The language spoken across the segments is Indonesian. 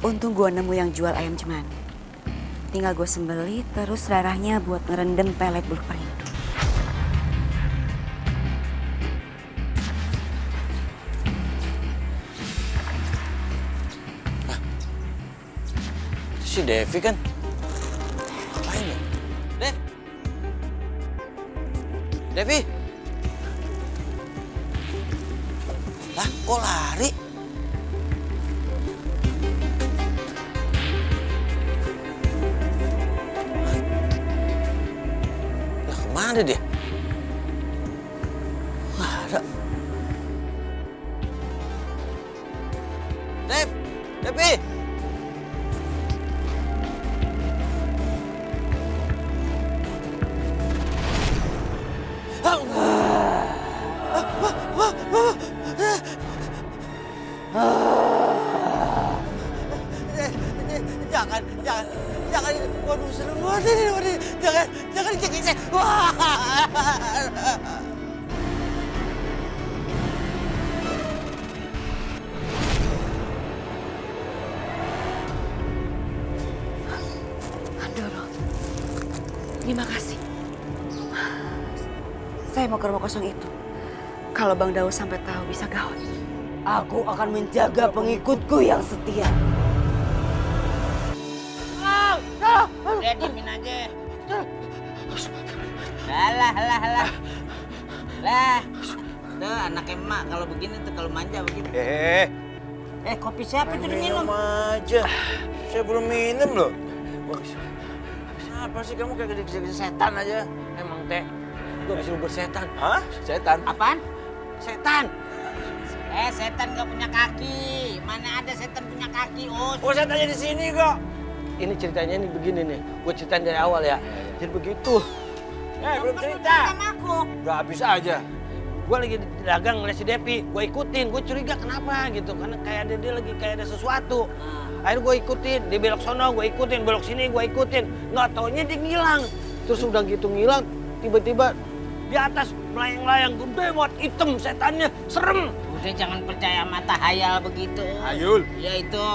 Untung gue nemu yang jual ayam cemani. Tinggal gue sembeli terus darahnya buat ngerendam pelet bulu perindu. Itu si Devi kan? Ngapain ya? Devi? Lah, kok lari? Lah, kemana dia? Nggak ada. Devi! Jangan, waduh serem banget ini, waduh, jangan dicekik saya. Wah. Andoro, terima kasih. Saya mau ke rumah kosong itu. Kalau Bang Daus sampai tahu bisa gawat. Aku akan menjaga pengikutku yang setia. Udah diemin aja. Lah. Tuh anak emak kalau begini tuh kalau manja begitu. Kopi siapa itu diminum? Minum aja. Saya belum minum loh. Apa sih kamu kayak gede-gede setan aja? Emang teh, gue bisa bersetan. Hah? Setan? Apaan? Setan. Setan gak punya kaki. Mana ada setan punya kaki, Us? Oh, setannya di sini kok. Ini ceritanya ini begini nih. Gue ceritain dari awal ya. Jadi begitu. Belum cerita. Sama aku. Gak habis aja. Gue lagi dagang ngeliat si Devi. Gue ikutin. Gue curiga kenapa gitu. Karena kayak dia lagi kayak ada sesuatu. Akhirnya gue ikutin. Dia belok sono, gue ikutin. Belok sini, gue ikutin. Nggak taunya dia ngilang. Terus udah gitu ngilang, tiba-tiba di atas melayang-layang gede banget, hitam setannya, serem. Udah jangan percaya mata hayal begitu. Hayul. Ya itu.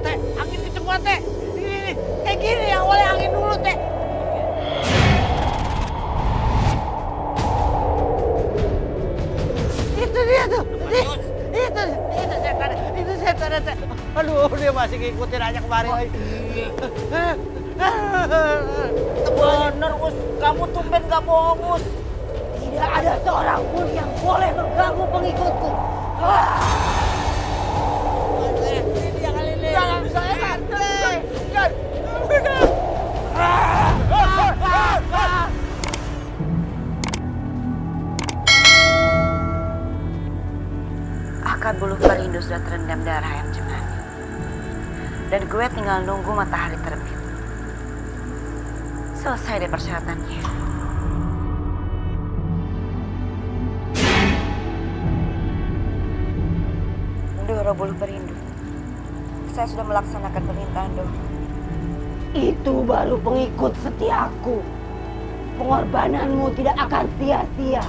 Teh, angin kenceng banget, Teh. Ini, kayak gini ya, awalnya angin dulu, Teh. Itu dia tuh. Itu setan. Itu setan, Teh. Aduh, dia masih ngikutin aja kemarin. Bener, Us. Kamu tumben gak bohong, Us. Tidak ada seorang pun yang boleh mengganggu pengikutku. Jangan saya Akad bulu perindu sudah terendam darah ayam cemani. Dan gue tinggal nunggu matahari terbit. Selesai deh persyaratannya. Doro bulu perindu. Saya sudah melaksanakan permintaan Doro. Itu baru pengikut setiaku. Pengorbananmu tidak akan sia-sia.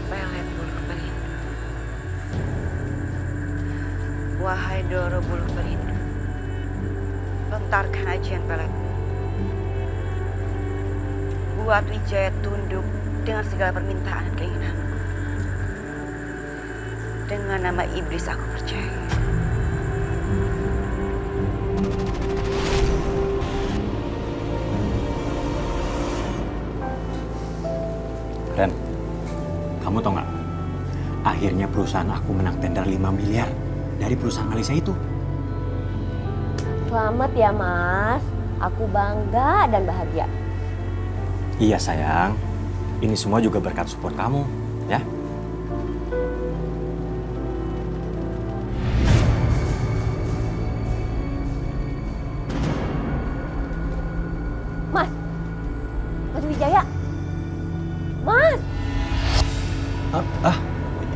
Pelet bulu perindu. Wahai Doro bulu perindu. Lontarkan ajian pelet. Buat Wijaya tunduk dengan segala permintaan dan keinginanku. Dengan nama iblis aku percaya. Dan kamu tau nggak? Akhirnya perusahaan aku menang tender 5 miliar dari perusahaan Malaysia itu. Selamat ya Mas, aku bangga dan bahagia. Iya sayang, ini semua juga berkat support kamu, ya.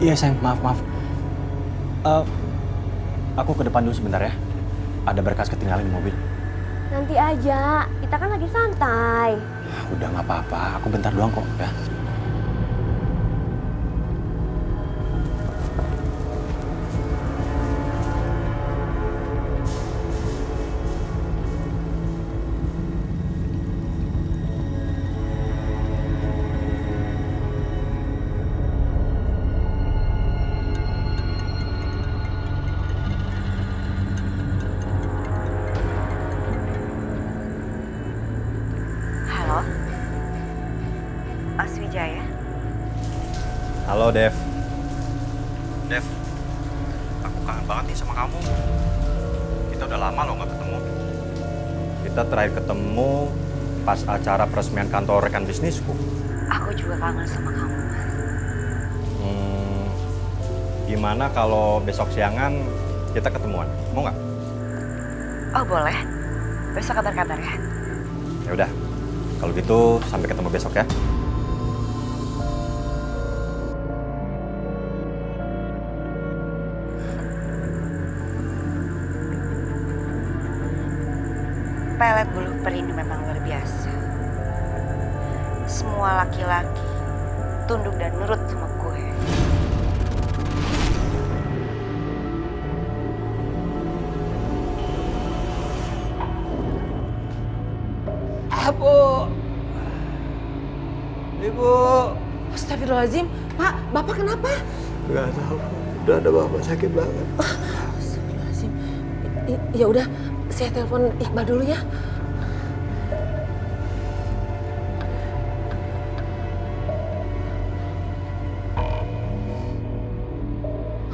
Iya sayang, maaf. Aku ke depan dulu sebentar ya. Ada berkas ketinggalan di mobil. Nanti aja, kita kan lagi santai. Udah nggak apa-apa, aku bentar doang kok ya. Halo? Mas Wijaya? Halo Dev. Dev, aku kangen banget nih sama kamu. Kita udah lama loh nggak ketemu. Kita terakhir ketemu pas acara peresmian kantor rekan bisnisku. Aku juga kangen sama kamu, Mas. Gimana kalau besok siangan kita ketemuan? Mau nggak? Oh boleh. Besok kabar-kabar ya. Ya udah. Kalau gitu sampai ketemu besok ya. Pelet bulu perindu memang luar biasa. Semua laki-laki tunduk dan nurut sama gue. Bu. Ibu. Astagfirullahaladzim, Pak, Bapak kenapa? Gak tahu. Udah ada bapak sakit banget. Astagfirullahaladzim. Ya udah, saya telepon Iqbal dulu ya.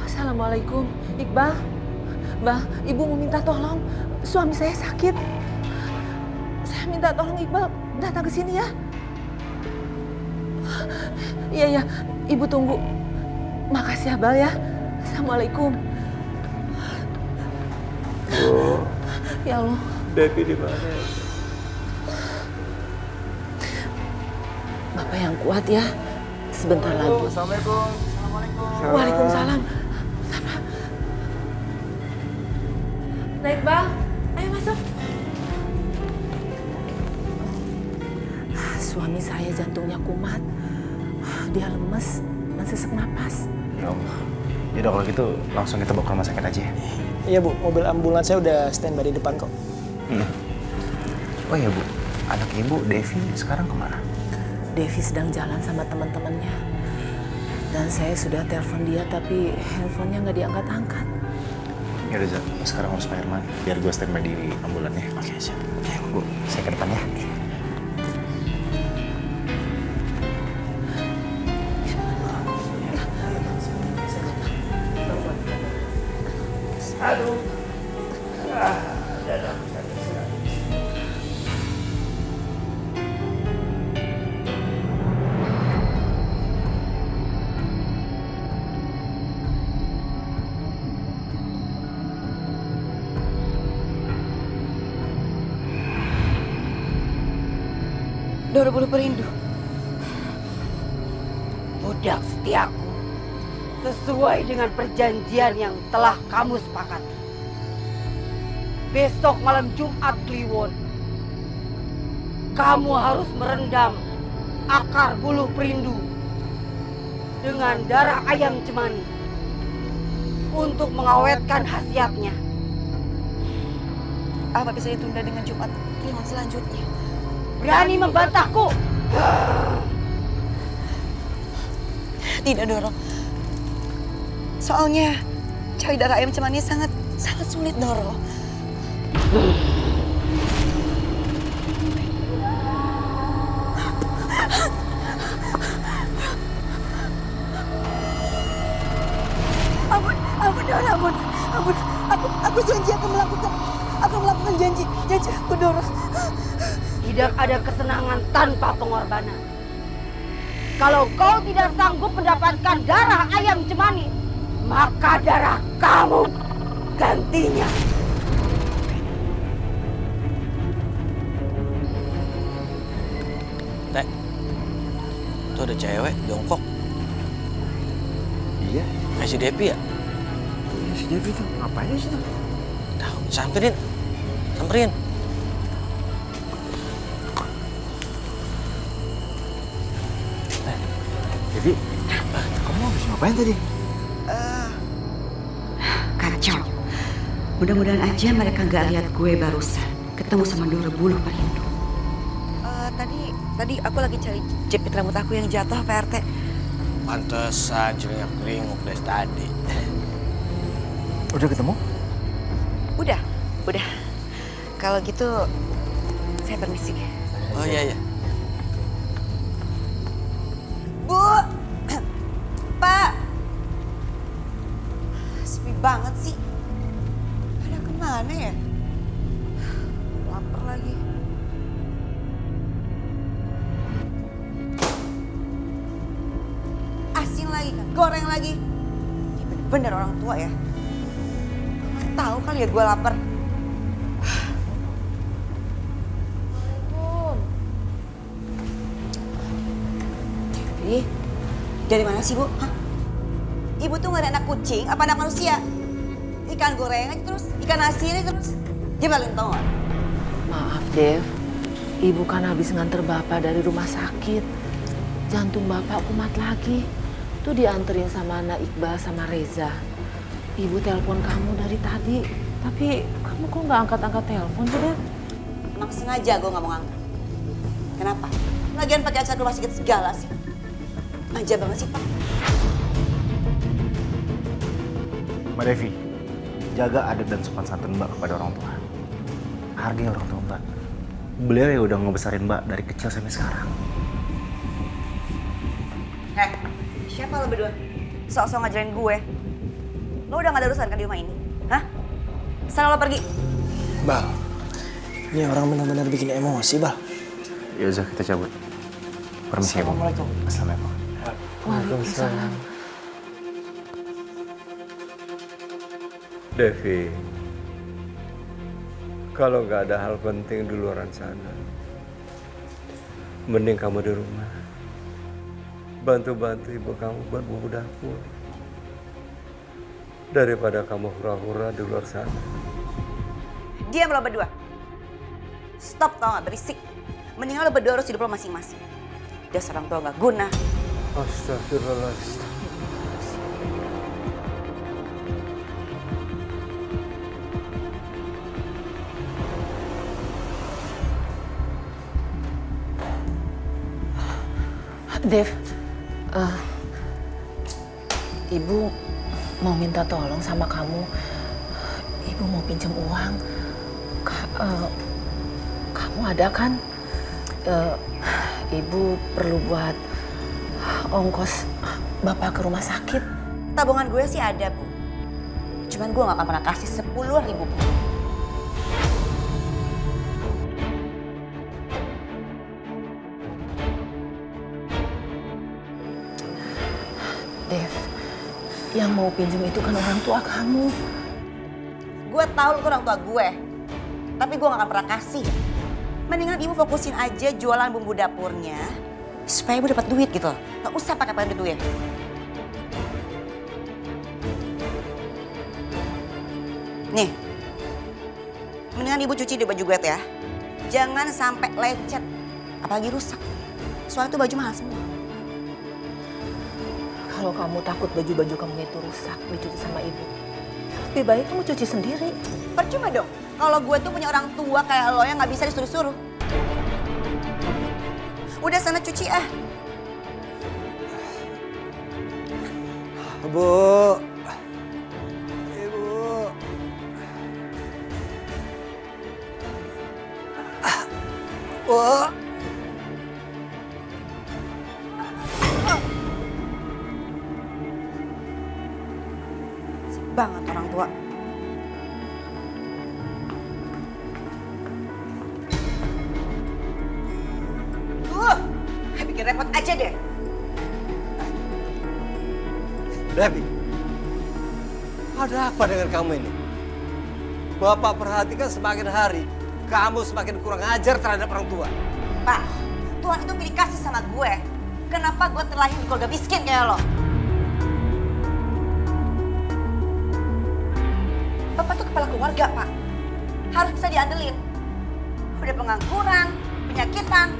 Assalamualaikum, Iqbal. Mbak, Ibu mau minta tolong. Suami saya sakit. Saya minta tolong Iqbal datang ke sini ya. Iya, Ibu tunggu. Makasih ya, Bal ya. Assalamualaikum. Ya Allah. Devi di mana? Bapak yang kuat ya. Sebentar lagi. Assalamualaikum. Waalaikumsalam. Naik, Bal. Ayo masuk. Suami saya jantungnya kumat. Dia lemes dan sesak napas. Ya Allah. Yaudah kalau gitu langsung kita bawa ke rumah sakit aja ya. Iya Bu, mobil ambulans saya udah standby di depan kok. Oh iya Bu, anak Ibu Devi sekarang kemana? Devi sedang jalan sama teman-temannya. Dan saya sudah telepon dia tapi handphonenya nggak diangkat-angkat. Ya udah, sekarang harus Pak Herman. Biar gue standby di ambulan ya. Oke, siap. Ya Bu, saya ke depan ya. Doro bulu perindu. Budak setiaku. Sesuai dengan perjanjian yang telah kamu sepakati. Besok malam Jumat Kliwon, kamu harus merendam akar bulu perindu dengan darah ayam cemani untuk mengawetkan khasiatnya. Apa bisa ditunda dengan Jumat Kliwon selanjutnya? Berani membantahku? Tidak, Doro. Soalnya cari darah ayam cemani sangat sulit, Doro. Ampun, Doro, ampun. Aku janji akan melakukan janji aku, Doro. Tidak ada kesenangan tanpa pengorbanan. Kalau kau tidak sanggup mendapatkan darah ayam cemani, maka darah kamu gantinya. Teh, tuh ada cewek jongkok. Iya, Kayak si Depi ya? Si Devi tuh ngapain di situ? Tahu, samperin. Samperin. Devi, kamu habis ngapain tadi? Kacau. Mudah-mudahan aja mereka nggak lihat gue barusan ketemu sama Dora Buluh Perindo. Tadi aku lagi cari jepit rambut aku yang jatuh, Pak RT. Pantesan jeringnya keringuk dari tadi. Udah ketemu? Udah. Kalau gitu, saya permisi. Oh iya. Bu, Pak, sepi banget sih. Pada kemana ya? Lapar lagi. Asin lagi kan, goreng lagi. Ini bener-bener orang tua ya. Nggak tahu kali ya gue lapar. Devi, dari mana sih Bu? Hah? Ibu tuh nggak ada anak kucing, apa anak manusia? Ikan goreng aja terus, ikan asin aja terus. Jebalin tau gak? Maaf, Dev. Ibu kan habis nganter Bapak dari rumah sakit. Jantung Bapak kumat lagi. Tuh dianterin sama anak Iqbal sama Reza. Ibu telepon kamu dari tadi. Tapi kamu kok nggak angkat-angkat telepon tuh, Dev? Emang sengaja gue nggak mau ngangkat. Kenapa? Lagian pakai acara rumah sakit segala sih. Manja banget sih, Pak. Mbak Devi, jaga adab dan sopan santun Mbak kepada orang tua. Hargai orang tua Mbak. Beliau ya udah ngebesarin Mbak dari kecil sampai sekarang. Siapa lo berdua? Sok-sok ngajarin gue. Lo udah gak ada urusan kan di rumah ini? Hah? Sana lo pergi. Bal, ini orang benar-benar bikin emosi, Bal. Ya udah kita cabut. Permisi ya, Bang. Assalamualaikum. Assalamualaikum. Waalaikumsalam. Devi, kalau nggak ada hal penting di luar sana, mending kamu di rumah. Bantu-bantu ibu kamu buat bumbu dapur. Daripada kamu hura-hura di luar sana. Diam lo berdua. Stop tau gak berisik. Mendingan lo berdua harus hidup lo masing-masing. Dasar orang tua gak guna. Astagfirullahaladzim. Dev, Ibu mau minta tolong sama kamu. Ibu mau pinjam uang. Kamu ada kan? Ibu perlu buat ongkos Bapak ke rumah sakit. Tabungan gue sih ada, Bu. Cuman gue gak akan pernah kasih 10.000 pun. Dev, yang mau pinjam itu kan orang tua kamu. Gue tahu lo tuh orang tua gue. Tapi gue gak akan pernah kasih. Mendingan ibu fokusin aja jualan bumbu dapurnya. Supaya ibu dapat duit gitu loh. Gak usah pakai duit gue. Nih. Mendingan ibu cuci di baju gue tuh ya. Jangan sampai lecet. Apalagi rusak. Soalnya tuh baju mahal semua. Kalau kamu takut baju-baju kamu itu rusak dicuci sama ibu, lebih baik kamu cuci sendiri. Percuma dong. Kalau gue tuh punya orang tua kayak lo yang gak bisa disuruh-suruh. Udah sana cuci ah. Bu. Ibu. Bu. Banget orang tua. Bikin repot aja deh. Devi, ada apa dengan kamu ini? Bapak perhatikan semakin hari, kamu semakin kurang ajar terhadap orang tua. Pak, Tuhan itu pilih kasih sama gue. Kenapa gue terlahir di keluarga miskin kayak lo? Bapak tuh kepala keluarga, Pak. Harus bisa diandelin. Udah pengangguran, penyakitan,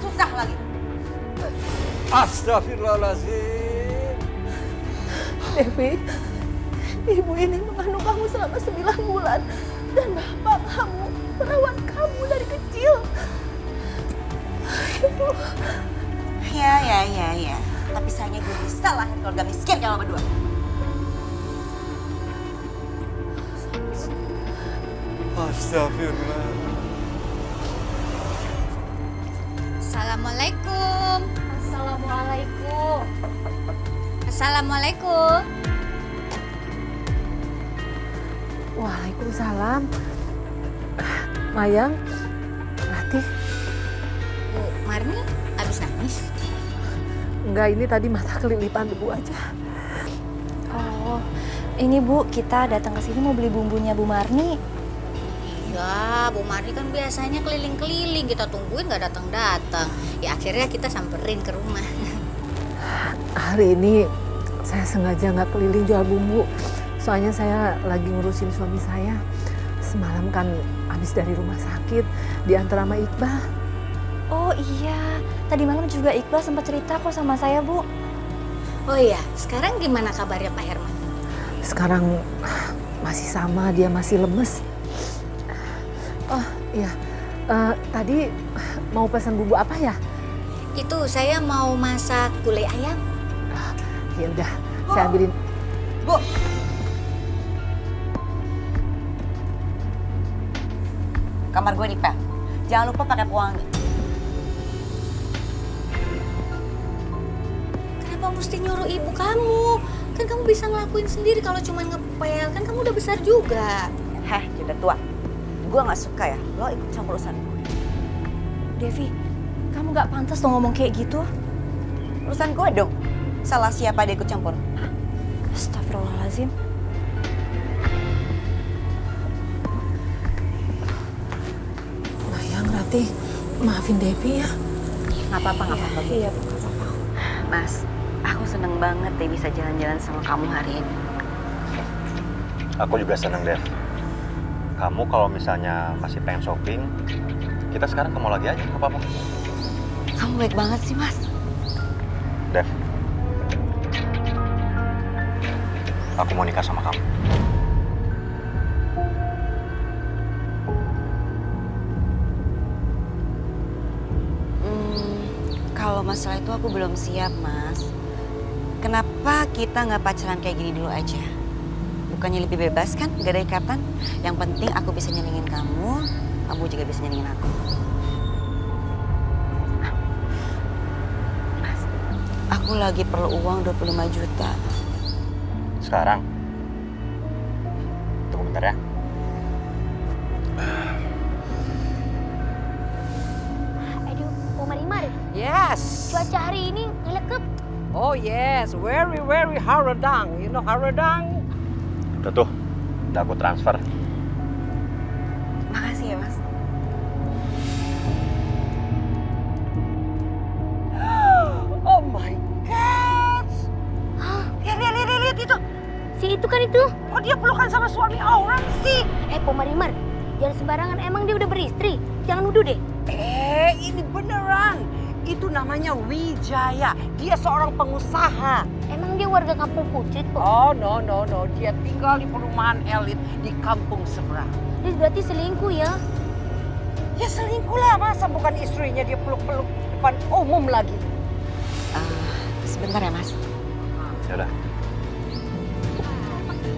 susah lagi. Astagfirullahaladzim. Devi, ibu ini mengandung kamu selama 9 bulan. Dan bapak kamu merawat kamu dari kecil. Ya. Tapi sayangnya gue bisa lahir keluarga miskin kayak lo berdua. Astagfirullah. Assalamualaikum. Assalamualaikum. Assalamualaikum. Waalaikumsalam. Mayang, Ratih. Bu Marni habis nangis? Enggak, ini tadi mata kelilipan debu aja. Oh, ini Bu, kita datang ke sini mau beli bumbunya Bu Marni. Ya, Bu Marni kan biasanya keliling-keliling, kita tungguin nggak datang-datang. Ya akhirnya kita samperin ke rumah. Hari ini saya sengaja nggak keliling jual bumbu. Soalnya saya lagi ngurusin suami saya. Semalam kan habis dari rumah sakit, diantar sama Iqbal. Oh iya, tadi malam juga Iqbal sempat cerita kok sama saya, Bu. Oh iya, sekarang gimana kabarnya Pak Herman? Sekarang masih sama, dia masih lemes. Oh iya, tadi mau pesan bumbu apa ya? Itu saya mau masak gulai ayam. Ya udah, saya ambilin. Bu. Kamar gue dipel. Jangan lupa pakai pewangi. Kenapa mesti nyuruh ibu kamu? Kan kamu bisa ngelakuin sendiri kalau cuma ngepel. Kan kamu udah besar juga. Heh, udah tua. Gue gak suka ya, lo ikut campur urusan gue. Devi, kamu gak pantas dong ngomong kayak gitu. Urusan gue dong. Salah siapa dia ikut campur? Astagfirullahaladzim. Mayang, Ratih, maafin Devi ya. Gak apa-apa. Iya, Mas, aku seneng banget deh bisa jalan-jalan sama kamu hari ini. Aku juga seneng, Dev. Kamu kalau misalnya masih pengen shopping, kita sekarang ke mall lagi aja, nggak apa-apa. Kamu baik banget sih, Mas. Dev, aku mau nikah sama kamu. Kalau masalah itu aku belum siap, Mas. Kenapa kita nggak pacaran kayak gini dulu aja? Bukannya lebih bebas kan, gak ada ikatan. Yang penting aku bisa nyenengin kamu, kamu juga bisa nyenengin aku. Mas, aku lagi perlu uang 25 juta. Sekarang? Tunggu bentar ya. Aduh, Bu Marimar. Yes. Cuaca hari ini ngelekep. Oh yes, very very haradang. You know haradang? Udah tuh, udah aku transfer. Makasih ya, Mas. Oh my God. Lihat itu. Si itu kan itu. Kok dia pelukan sama suami orang sih? Bu Marimar, jangan sembarangan, emang dia udah beristri. Jangan nuduh deh. Ini beneran. Itu namanya Wijaya. Dia seorang pengusaha. Emang dia warga kampung Pucit kok. Oh, no. Dia tinggal di perumahan elit di kampung seberang. Dia berarti selingkuh ya? Ya selingkuh lah, masa bukan istrinya dia peluk-peluk depan umum lagi. Sebentar ya, Mas. Ya udah.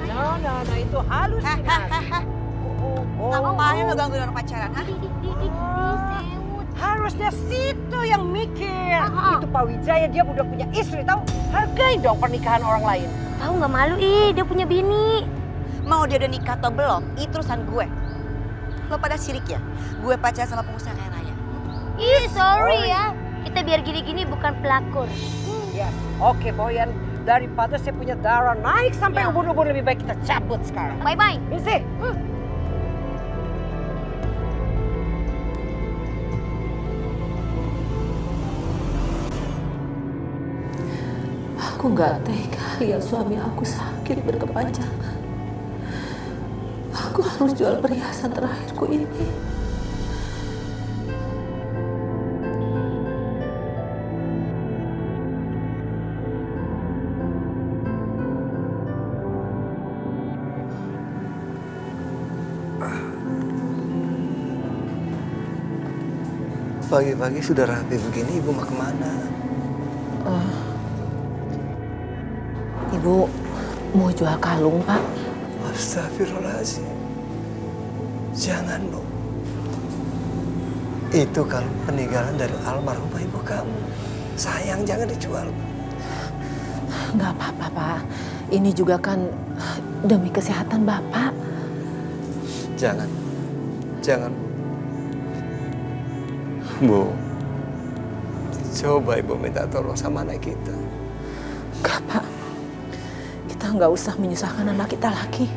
No, itu halusinasi. Ngapain lo gangguin orang pacaran, ha? Harusnya situ yang mikir. Itu Pak Wijaya, dia udah punya istri, tahu? Hargain dong pernikahan orang lain. Tahu nggak malu, dia punya bini. Mau dia udah nikah atau belum, itu urusan gue. Lo pada sirik ya? Gue pacaran sama pengusaha kaya raya. Sorry ya. Kita biar gini-gini bukan pelakor. Ya, oke Boyan. Daripada saya punya darah naik sampai ubun-ubun, lebih baik kita cabut sekarang. Bye-bye. Misi. Aku nggak tega lihat suami aku sakit berkepanjangan. harus jual perhiasan terakhirku ini. Pagi-pagi sudah rapi begini, Ibu mau kemana? Ibu mau jual kalung, Pak. Astagfirullahaladzim. Jangan, Bu. Itu kalung peninggalan dari almarhumah ibu kamu. Sayang, jangan dijual. Nggak apa-apa, Pak. Ini juga kan demi kesehatan Bapak. Jangan. Jangan. Bu, coba Ibu minta tolong sama anak kita. Enggak, Pak. Kita nggak usah menyusahkan anak kita lagi.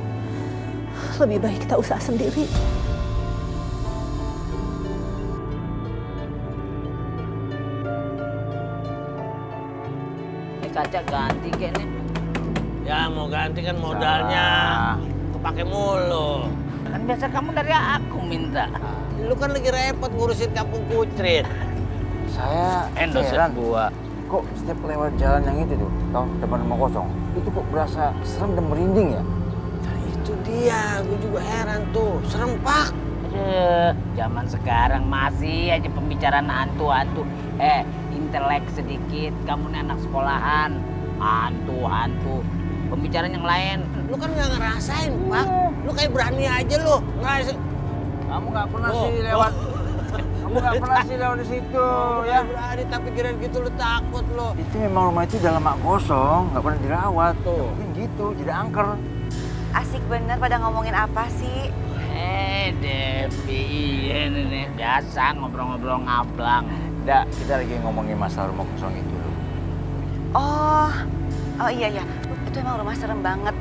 Lebih baik kita usaha sendiri. Kaca ganti kayaknya. Ya mau ganti kan modalnya kepake mulu. Kan biasa kamu dari aku minta. Lu kan lagi repot ngurusin kampung Kucrit. Saya heran gua. Kok setiap lewat jalan yang itu tuh, tahu depan rumah kosong, itu kok berasa serem dan merinding ya? Nah itu dia, gue juga heran tuh, serem Pak. Aduh, zaman sekarang masih aja pembicaraan hantu-hantu. Intelek sedikit, kamu nih anak sekolahan. Hantu-hantu. Pembicaraan yang lain. Lu kan nggak ngerasain, Pak. Lu kayak berani aja lu ngerasain. Kamu nggak pernah sih lewat. Kamu nggak pernah sih lewat di situ, ya? Berani tapi kira gitu lu takut lu. Itu memang rumah itu dalam mak kosong, nggak pernah dirawat. Tuh. Mungkin gitu, tidak angker. Asik bener pada ngomongin apa sih? Devi, ini nih biasa ngobrol-ngobrol ngablang. Nggak, kita lagi ngomongin masalah rumah kosong itu. Oh iya. Itu emang rumah serem banget.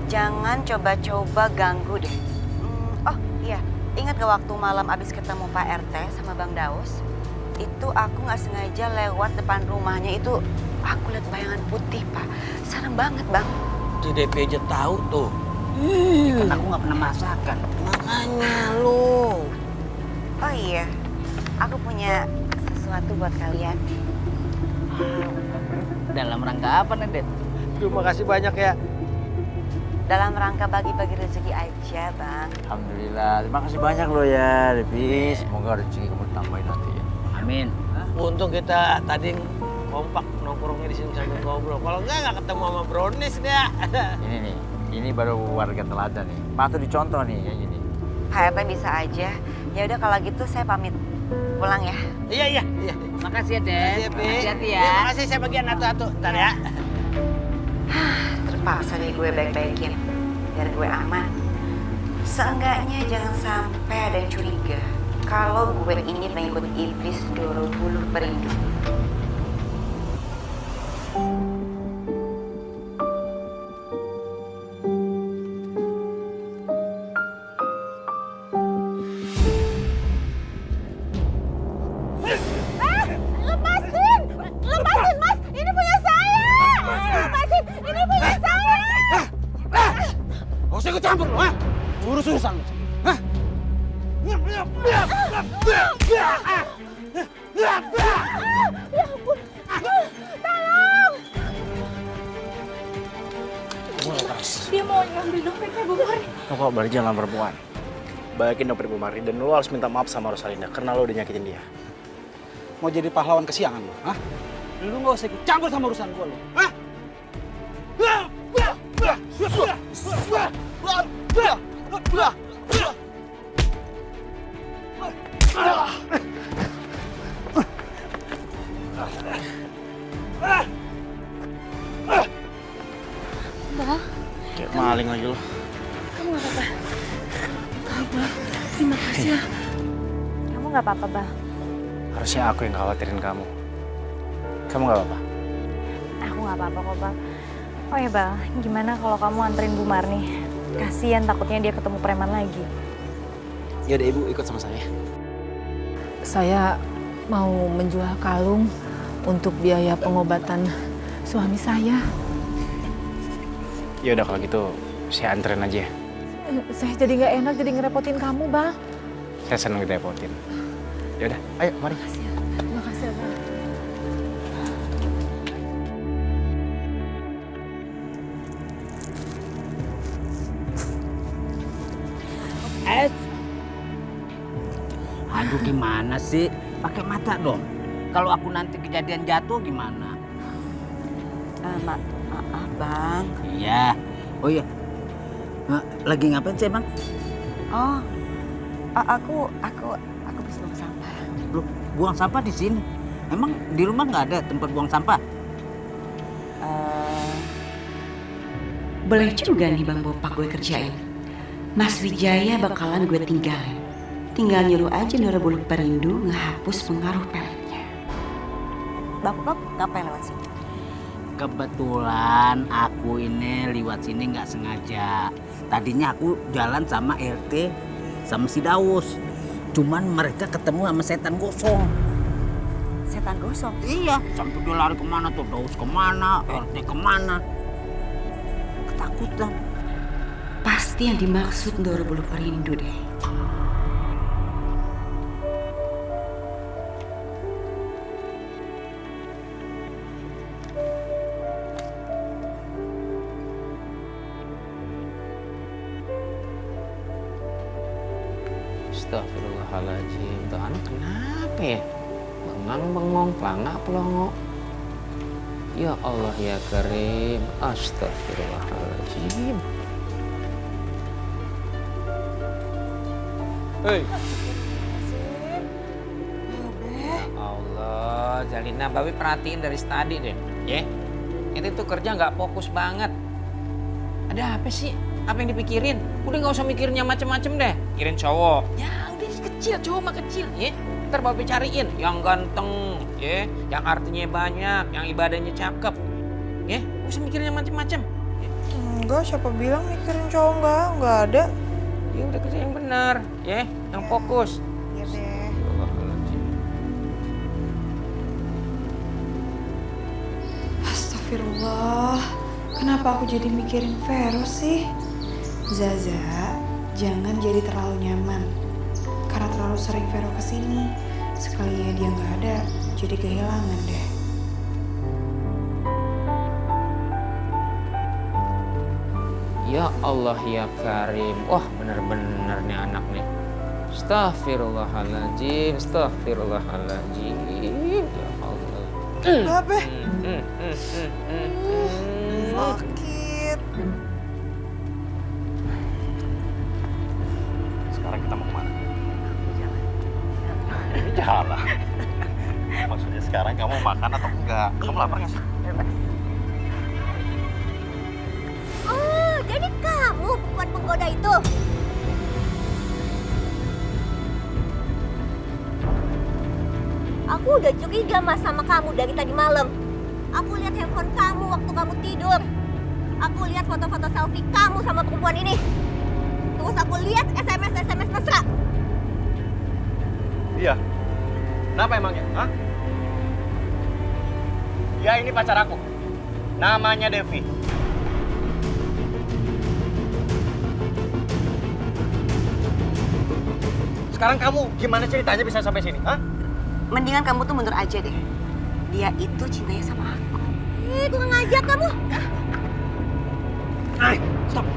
Jangan coba-coba ganggu deh. Oh iya, ingat gak waktu malam abis ketemu Pak RT sama Bang Daus? Itu aku nggak sengaja lewat depan rumahnya itu, aku lihat bayangan putih, Pak. Serem banget, Bang. Tuh DP aja tahu tuh. Kan aku nggak pernah masakan. Makanya lu. Oh iya, aku punya sesuatu buat kalian. Dalam rangka apa nih, Det? Terima kasih banyak ya. Dalam rangka bagi-bagi rezeki aja, Bang. Alhamdulillah, terima kasih banyak lo ya, Devi. Semoga rezeki kamu tambahin nanti ya. Amin. Untung kita tadi kompak nongkrongnya di sini sambil ngobrol. Kalau nggak ketemu sama Brownies deh. Ini nih, ini baru warga teladan nih. Patut dicontoh nih kayak gini. Pak RT bisa aja. Ya udah kalau gitu saya pamit pulang ya. Iya. Makasih ya, Det. Hati-hati ya. Makasih, saya bagian atu-atu. Ntar ya. Terpaksa deh gue baik-baikin biar gue aman. Seenggaknya jangan sampai ada yang curiga kalau gue ini pengikut iblis Doro Buluh Perindu. Lepasin, Mas! Ini punya saya! Lepasin! Ini punya saya! Gak usah ikut campur lo, ha? Urus urusan lo. Hah? Ya ampun! Tolong! Dia mau ngambil dompetnya Bu Mari. Lo kok balik jalan perempuan? Balikin dompet Bu Mari dan lo harus minta maaf sama Rosalinda karena lo udah nyakitin dia. Mau jadi pahlawan kesiangan lo, hah? Lu nggak usah ikut campur sama urusan gua lo, hah? Bang, Kayak maling lagi lo. kamu nggak apa-apa? Baik, Bang. Terima kasih ya. Kamu nggak apa-apa, Bang? Harusnya aku yang khawatirin kamu. Kamu nggak apa-apa? Aku nggak apa-apa kok, Bang. Oh ya, Bang. Gimana kalau kamu anterin Bu Marni? Kasian takutnya dia ketemu preman lagi. Ya udah, Ibu ikut sama saya. Saya mau menjual kalung untuk biaya pengobatan suami saya. Ya udah kalau gitu saya anterin aja. Saya jadi nggak enak jadi ngerepotin kamu, Bang. Saya senang direpotin. Ya udah, ayo mari. Makasih ya, Bang. Aduh gimana sih? Pakai mata dong. Kalau aku nanti kejadian jatuh gimana? Maaf Bang. Iya. Oh iya. Lagi ngapain sih Bang? Oh, aku bisa buang sampah. Loh, buang sampah di sini? Emang di rumah nggak ada tempat buang sampah? Boleh juga nih Bang Bopak gue kerjain. Mas Wijaya bakalan gue tinggalin. Tinggal nyuruh aja Ndoro Buluk Perindu ngehapus pengaruh peletnya. Bang Bopak ngapain lewat sini? Kebetulan aku ini lewat sini nggak sengaja. Tadinya aku jalan sama RT sama si Daus. Cuman mereka ketemu sama setan gosong. Setan gosong? Iya, sampai dia lari kemana tuh, Daus kemana, RT kemana. Ketakutan. Pasti yang dimaksud Ndoro Buluk Perindu deh. Astagfirullahaladzim, tuh anak kenapa ya? Bengong-bengong, pelangak-pelongo. Ya Allah ya Karim, astagfirullahaladzim. Hei. Ya Allah, Zalina, Babi perhatiin dari tadi deh, ya. Itu tuh kerja nggak fokus banget. Ada apa sih? Apa yang dipikirin? Udah nggak usah mikirnya macem-macem deh. Kirin cowok. Ya udah kecil, cowok mah kecil, ya. Ntar Babi cariin yang ganteng, ya, yang artinya banyak, yang ibadahnya cakep, ya. Nggak usah mikirnya macem-macem. Enggak, siapa bilang mikirin cowok nggak ada. Ya udah kerja yang benar, ya, yang fokus. Iya deh. Astagfirullah, kenapa aku jadi mikirin Vero sih? Zaza, jangan jadi terlalu nyaman. Karena terlalu sering Vero kesini, sekalinya dia nggak ada, jadi kehilangan deh. Ya Allah ya Karim. Wah bener-bener nih anak nih. Astagfirullahaladzim. Astagfirullahaladzim. Ya Allah. Apa? Sakit. Sekarang kita mau kemana? Ini jalan. Maksudnya sekarang kamu makan atau enggak? Kamu lapar nggak sih? Oh, jadi kamu perempuan penggoda itu? Aku udah curiga mas sama kamu dari tadi malam. Aku lihat handphone kamu waktu kamu tidur. Aku lihat foto-foto selfie kamu sama perempuan ini. Terus aku lihat SMS mesra. Iya. Kenapa emangnya? Hah? Ya ini pacar aku. Namanya Devi. Sekarang kamu gimana ceritanya bisa sampai sini? Hah? Mendingan kamu tuh mundur aja deh. Dia itu cintanya sama aku. Kurang ajar kamu. Stop.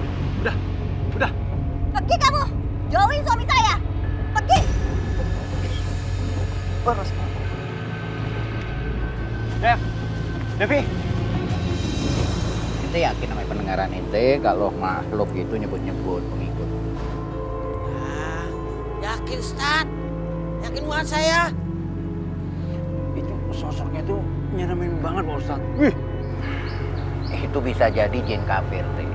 Udah. Pergi kamu. Jauhin suami saya. Pergi. Boros. Devi. Ente yakin namanya pendengaran ente kalau makhluk itu nyebut-nyebut pengikut? Yakin, Stat. Yakin banget saya. Itu sosoknya tuh nyeremin banget Pak Ustadz. Itu bisa jadi jin kafir teh.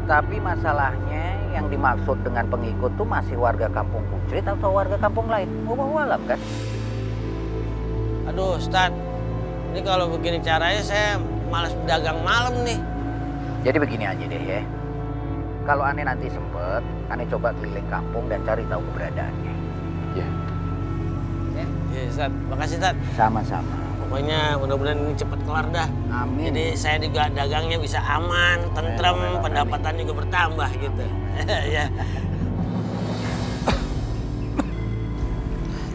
Tapi masalahnya yang dimaksud dengan pengikut tuh masih warga kampung Kucrit atau warga kampung lain? Wallahu alam kan? Aduh, Stat. Ini kalau begini caranya saya malas dagang malam nih. Jadi begini aja deh ya. Kalau aneh nanti sempet, aneh coba keliling kampung dan cari tahu keberadaannya. Ya. Iya, Stat. Makasih, Stat. Sama-sama. Pokoknya mudah-mudahan ini cepat kelar dah. Amin. Jadi saya juga dagangnya bisa aman, tentrem, pendapatan juga bertambah gitu. Ya.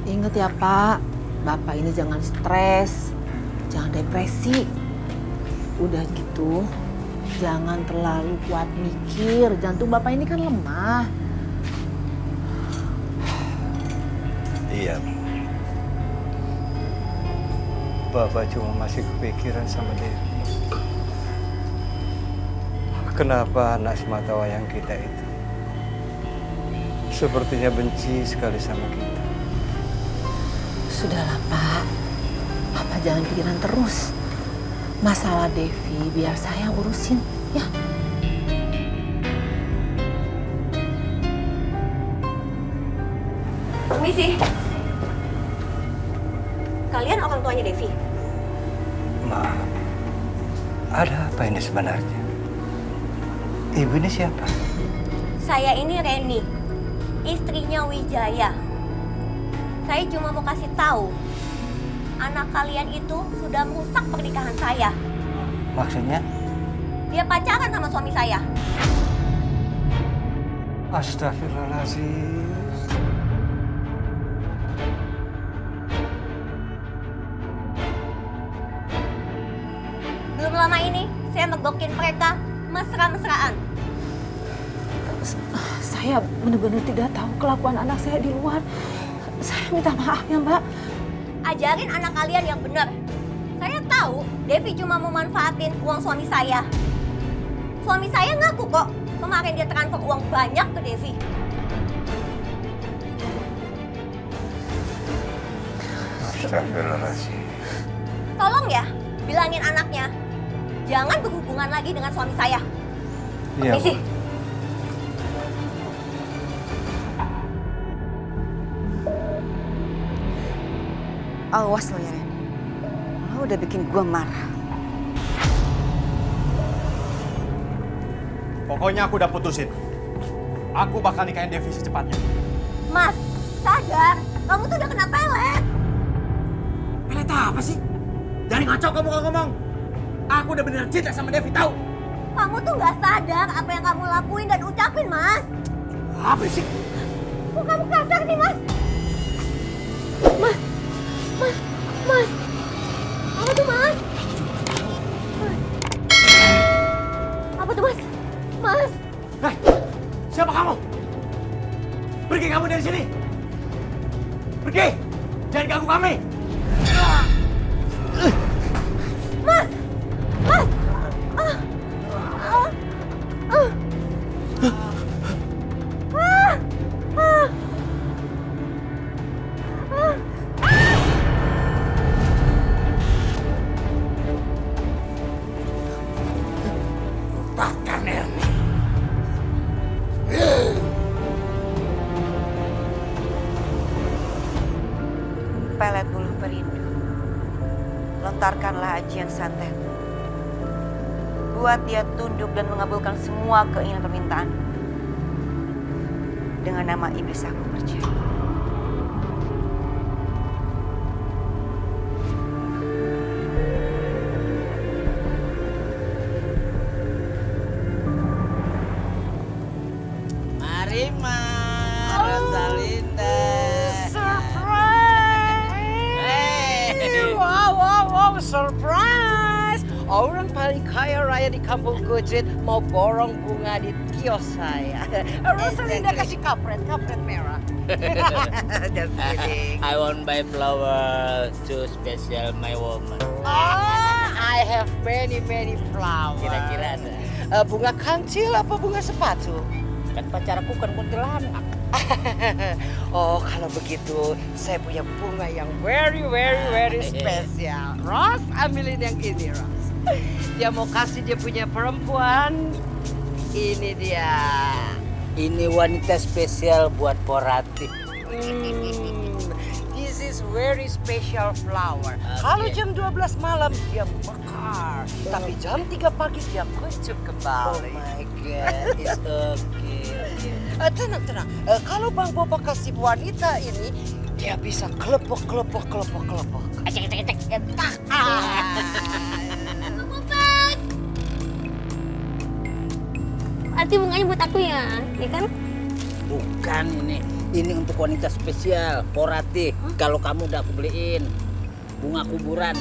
Ingat ya Pak, Bapak ini jangan stres, jangan depresi. Udah gitu, jangan terlalu kuat mikir, jantung Bapak ini kan lemah. Iya. Bapak cuma masih kepikiran sama Devi. Kenapa anak sematawayang kita itu sepertinya benci sekali sama kita? Sudahlah Pak, Bapak jangan pikiran terus. Masalah Devi biar saya urusin, ya. Permisi. Kalian orang tuanya Devi? Maaf, ada apa ini sebenarnya? Ibu ini siapa? Saya ini Reni, istrinya Wijaya. Saya cuma mau kasih tahu, anak kalian itu sudah merusak pernikahan saya. Maksudnya? Dia pacaran sama suami saya. Astagfirullahaladzim. Belum lama ini, saya mergokin mereka mesra-mesraan. Saya benar-benar tidak tahu kelakuan anak saya di luar. Saya minta maaf ya Mbak. Ajarin anak kalian yang benar. Saya tahu Devi cuma mau manfaatin uang suami saya. Suami saya ngaku kok kemarin dia transfer uang banyak ke Devi. Astagfirullahaladzim. Tolong ya, bilangin anaknya, jangan berhubungan lagi dengan suami saya. Iya, Permisi. Awas lo ya Ren, lo udah bikin gue marah. Pokoknya aku udah putusin. Aku bakal nikahin Devi secepatnya. Mas, sadar, kamu tuh udah kena pelet. Pelet apa sih? Dari ngaco kamu ngomong. Aku udah beneran cinta sama Devi, tahu? Kamu tuh nggak sadar apa yang kamu lakuin dan ucapin, Mas. Apa sih? Kok kamu kasar sih, Mas? Mas, Mas. Apa tuh, Mas? Apa tuh, Mas? Mas. Hei, siapa kamu? Pergi kamu dari sini. Pergi. Jangan ganggu kami. Mas. Mas. Lupakan Ernie. Pelet bulu perindu, lontarkanlah ajian santet. Buat dia tunduk dan mengabulkan semua keinginan permintaan. Dengan nama iblis aku percaya. Mari Rosalinda. Surprise! Wow, surprise! Orang paling kaya raya di kampung Gojret mau borong bunga di kios saya. Rosalinda kasih kapret merah. Just kidding. I want buy flower to special my woman. I have many flowers. Kira-kira ada. Bunga kancil apa bunga sepatu? Kan pacar aku kan kuntilanak. Oh, kalau begitu saya punya bunga yang very spesial. Ros, ambilin yang ini, Ros. Dia mau kasih dia punya perempuan. Ini dia. Ini wanita spesial buat Porati. This is very special flower. Kalau jam 12 malam dia mekar, tapi jam 3 pagi dia kuncup kembali. Oh my God, it's okay. Tenang. Kalau Bang Boba kasih wanita ini, dia bisa kelepok. Cek. Berarti bunganya buat aku ya kan? Bukan ini untuk wanita spesial, Porati. Kalau kamu udah aku beliin bunga kuburan.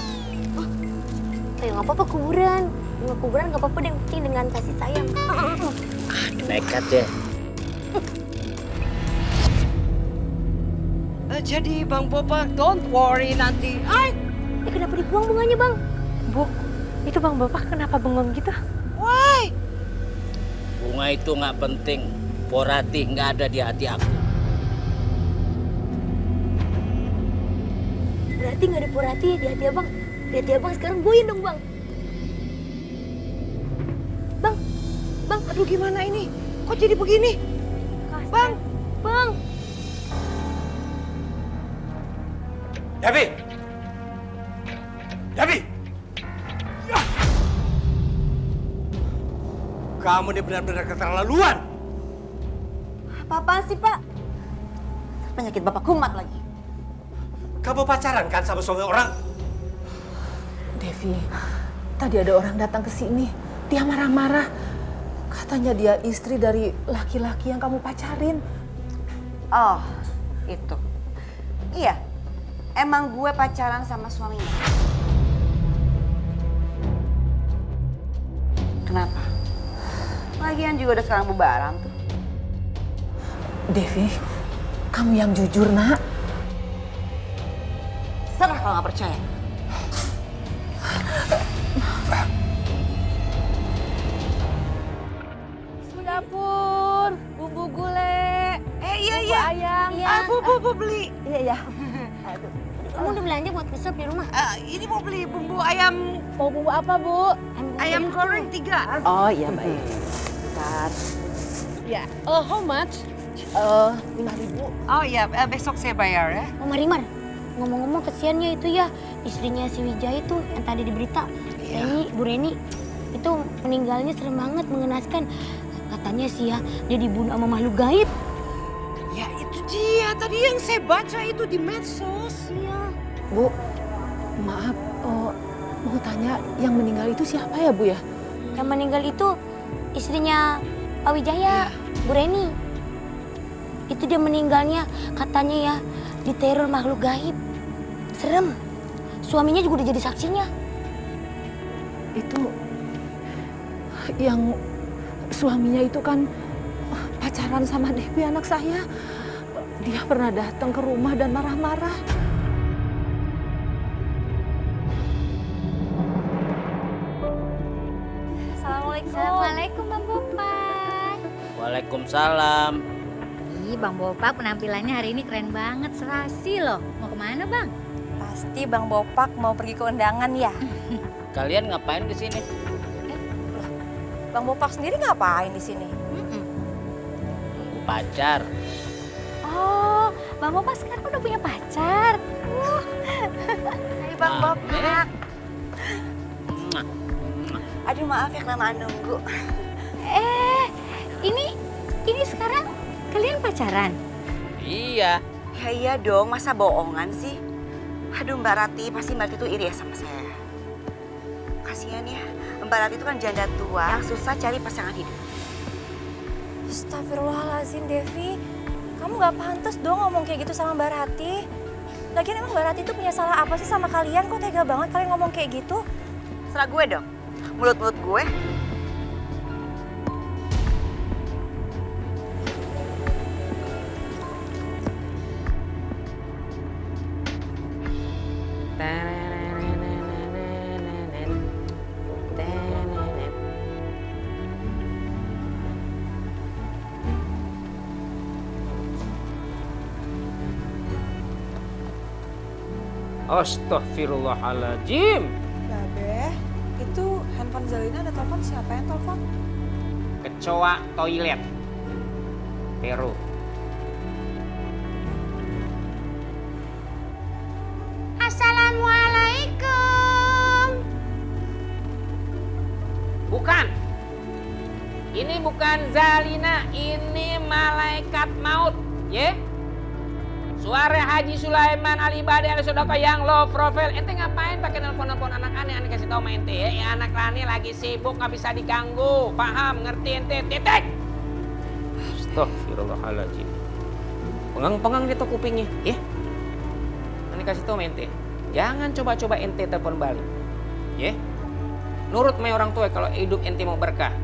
Nggak apa-apa kuburan. Bunga kuburan nggak apa-apa, yang penting dengan kasih sayang. Nekat ya. Jadi Bang Bopak, don't worry nanti. Kenapa dibuang bunganya, Bang? Bu, itu Bang Bopak kenapa bengong gitu? Why? Bunga itu nggak penting. Porati nggak ada di hati aku. Berarti nggak ada Porati di hati abang. Di hati abang sekarang goyang dong, Bang. Bang, aduh gimana ini? Kok jadi begini? Bang. Devi! Kamu ini benar-benar keterlaluan. Apa-apaan sih, Pak? Penyakit Bapak kumat lagi. Kamu pacaran kan sama suami orang? Devi, tadi ada orang datang ke sini. Dia marah-marah. Katanya dia istri dari laki-laki yang kamu pacarin. Oh, itu. Iya, emang gue pacaran sama suaminya. Kenapa? Lagian juga udah sekarang bubaran tuh. Devi, kamu yang jujur, Nak. Serah kalau nggak percaya. Dapur, bumbu gulai. Iya. Ayam. Bu beli. Iya. Kamu udah belanja buat besok di rumah? Ini mau beli bumbu ayam. Mau bumbu apa, Bu? Ayam goreng 3. Oh iya, baik. Bentar. Ya. How much? 5.000. Oh iya, besok saya bayar ya. Mama Rimar, ngomong-ngomong kesiannya itu ya, istrinya si Wijaya itu yang tadi di berita. Bu Reni, itu meninggalnya serem banget, mengenaskan. Katanya sih ya, dia dibunuh sama makhluk gaib. Ya itu dia, tadi yang saya baca itu di medsos. Iya. Bu, maaf, mau tanya yang meninggal itu siapa ya, Bu ya? Yang meninggal itu istrinya Pak Wijaya, Bu Reni. Itu dia meninggalnya katanya ya diteror makhluk gaib. Serem. Suaminya juga udah jadi saksinya. Itu yang suaminya itu kan pacaran sama Devi anak saya. Dia pernah datang ke rumah dan marah-marah. Assalamualaikum Bang Bopak. Waalaikumsalam. Ih, Bang Bopak penampilannya hari ini keren banget, serasi loh. Mau kemana Bang? Pasti Bang Bopak mau pergi ke undangan ya? Kalian ngapain di sini? Bang Bopak sendiri ngapain di sini? Pacar. Oh, Bang Bopak sekarang udah punya pacar. Hai Bang Bopak. Aduh maaf ya kelamaan nunggu. Ini sekarang kalian pacaran? Iya. Ya iya dong, masa bohongan sih? Aduh Mbak Rati, pasti Mbak Rati tuh iri ya sama saya. Kasihan ya, Mbak Rati itu kan janda tua yang susah cari pasangan hidup. Astagfirullahaladzim Devi, kamu gak pantas dong ngomong kayak gitu sama Mbak Rati. Lagian emang Mbak Rati itu punya salah apa sih sama kalian? Kok tega banget kalian ngomong kayak gitu? Serah gue dong, mulut-mulut gue. Astaghfirullahaladzim. Babe, itu handphone Zalina ada telepon, siapa yang telepon? Kecoa toilet. Peru. Assalamualaikum. Bukan. Ini bukan Zalina, ini malaikat maut, ya? Suara Haji Sulaiman Alibade Al-Sodoko yang low profile. Ente ngapain pakai nelpon-nelpon anak aneh? Aneh kasih tahu sama ente ya. Ya anak Lani lagi sibuk nggak bisa diganggu. Paham? Ngerti ente? Titik. Astagfirullahaladzim. Pengang-pengang dia tuh kupingnya, ya. Aneh kasih tahu sama ente. Jangan coba-coba ente telepon balik, ya. Nurut sama orang tua kalau hidup ente mau berkah.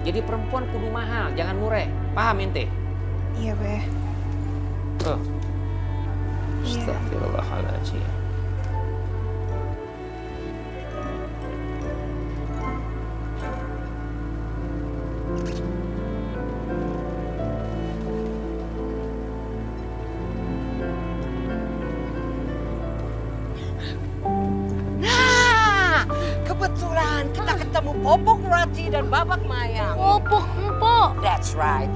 Jadi perempuan kudu mahal, jangan murah. Paham ente? Iya, Beh. Oh. Astagfirullahaladzim. Nah, kebetulan kita ketemu Popok Rati dan Babak Mayang. Popok empok. That's right.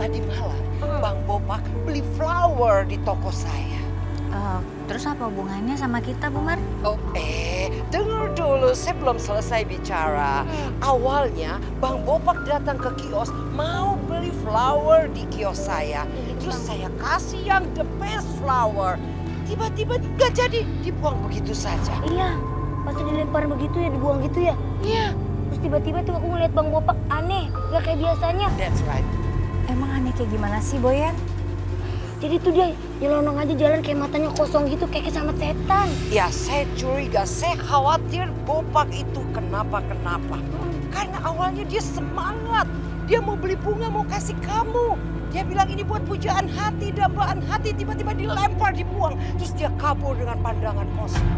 Tadi malam Bang Bopak beli flower di toko saya. Terus apa hubungannya sama kita, Bu Mar? Oh, dengar dulu, saya belum selesai bicara. Awalnya Bang Bopak datang ke kios mau beli flower di kios saya. Terus saya kasih yang the best flower. Tiba-tiba nggak jadi, dibuang begitu saja. Iya, pasti dilempar begitu ya, dibuang gitu ya. Iya. Terus tiba-tiba tuh aku ngeliat Bang Bopak aneh, gak kayak biasanya. That's right. Emang aneh kayak gimana sih, Boyan? Jadi tuh dia nyelonong aja jalan kayak matanya kosong gitu, kayak kesamet setan. Ya saya curiga, saya khawatir Bopak itu kenapa-kenapa. Karena awalnya dia semangat, dia mau beli bunga, mau kasih kamu. Dia bilang ini buat pujaan hati, dambaan hati, tiba-tiba dilempar, dibuang. Terus dia kabur dengan pandangan kosong.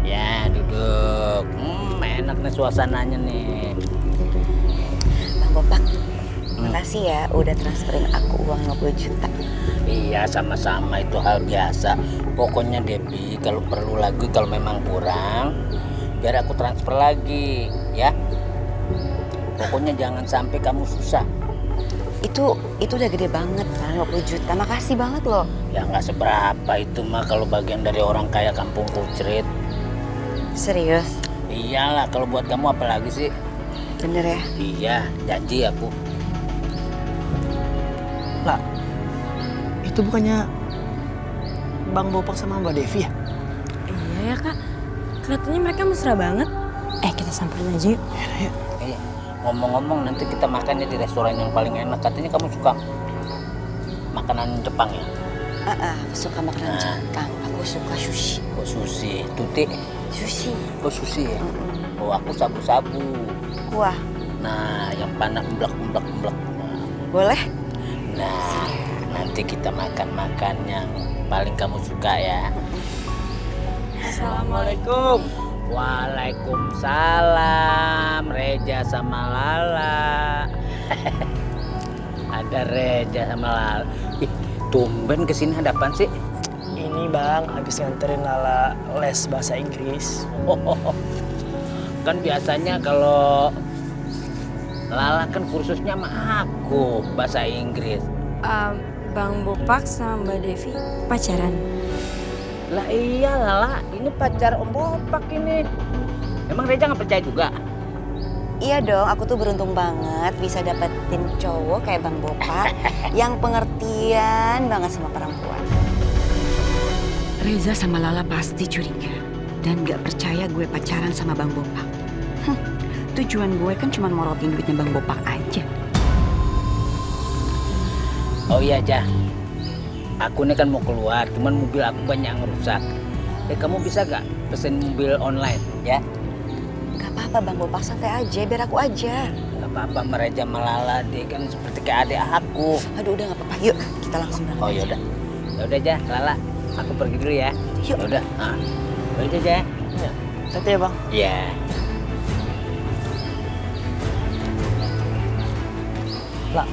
Ya duduk. Enak nih suasananya nih. Bang Bopak, makasih ya udah transferin aku uang 50 juta. Iya sama-sama, itu hal biasa. Pokoknya Debbie kalau perlu lagi, kalau memang kurang biar aku transfer lagi ya. Pokoknya jangan sampai kamu susah. Itu udah gede banget kan, 50 juta. Makasih banget loh. Ya nggak seberapa itu mah kalau bagian dari orang kaya kampung Kucrit. Serius? Iyalah, kalau buat kamu apalagi sih? Bener ya? Iya, janji aku. Lah, itu bukannya Bang Bopak sama Mbak Devi ya? Iya ya, Kak. Kelihatannya mereka mesra banget. Kita samperin aja yuk. Iya. Ngomong-ngomong, nanti kita makannya di restoran yang paling enak. Katanya kamu suka makanan Jepang ya? Aku suka makanan Jepang. Aku suka sushi. Oh, sushi. Tuti? Sushi. Oh, sushi ya? Oh, aku sabu-sabu. Kuah. Nah, yang panas emblak. Boleh? Nah, nanti kita makan yang paling kamu suka ya. Assalamualaikum. Waalaikumsalam, Reja sama Lala. Ada Reja sama Lala. Ih, tumben kesini ada apaan sih? Ini Bang, habis nganterin Lala les bahasa Inggris. Kan biasanya kalau Lala kan kursusnya sama aku bahasa Inggris. Bang Bopak sama Mbak Devi pacaran? Lah iya Lala, ini pacar Om Bopak ini. Emang Reja nggak percaya juga? Iya dong, aku tuh beruntung banget bisa dapetin cowok kayak Bang Bopak yang pengertian banget sama perempuan. Reza sama Lala pasti curiga dan gak percaya gue pacaran sama Bang Bopak. Tujuan gue kan cuma morotin duitnya Bang Bopak aja. Oh iya Jah, aku ini kan mau keluar, cuman mobil aku banyak yang rusak. Kamu bisa gak pesen mobil online ya? Gak apa-apa Bang Bopak, santai aja, biar aku aja. Gak apa-apa, Reja Malala, dia kan seperti kayak adik aku. Aduh udah gak apa-apa, yuk kita langsung berangkat. Oh yaudah, yaudah Jah, Lala, aku pergi dulu ya. Yuk. Yaudah, yaudah Jah. Iya, hati ya Bang. Iya. Lah,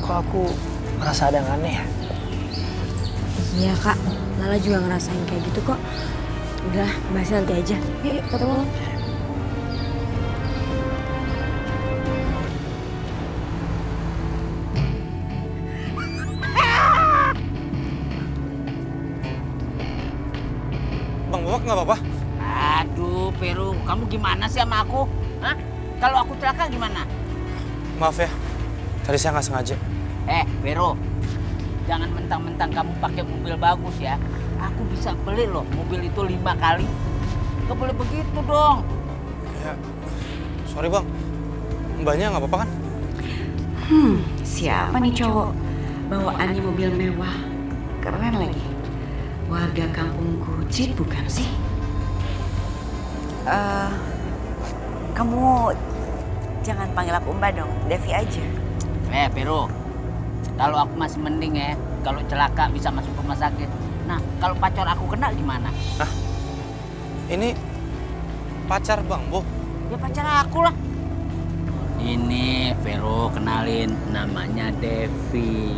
kok aku merasa ada yang aneh ya? Iya Kak, Lala juga ngerasain kayak gitu kok. Udah, bahasnya nanti aja. Yuk, kita pulang. Bang Bopak nggak apa-apa? Aduh, Peru, kamu gimana sih sama aku? Hah? Kalau aku celaka gimana? Maaf ya, tadi saya nggak sengaja. Vero, jangan mentang-mentang kamu pakai mobil bagus ya. Aku bisa beli loh mobil itu 5 kali. Gak boleh begitu dong. Ya, sorry bang, mbaknya nggak apa-apa kan? Siapa nih cowok? Bawaannya mobil mewah. Keren lagi. Warga kampung Kucit bukan sih? Kamu jangan panggil aku Mbak dong, Devi aja. Vero, kalau aku masih mending ya, kalau celaka bisa masuk rumah sakit. Nah, kalau pacar aku kena gimana? Nah, ini pacar Bang Bo. Ya pacar aku lah. Ini Vero, kenalin, namanya Devi.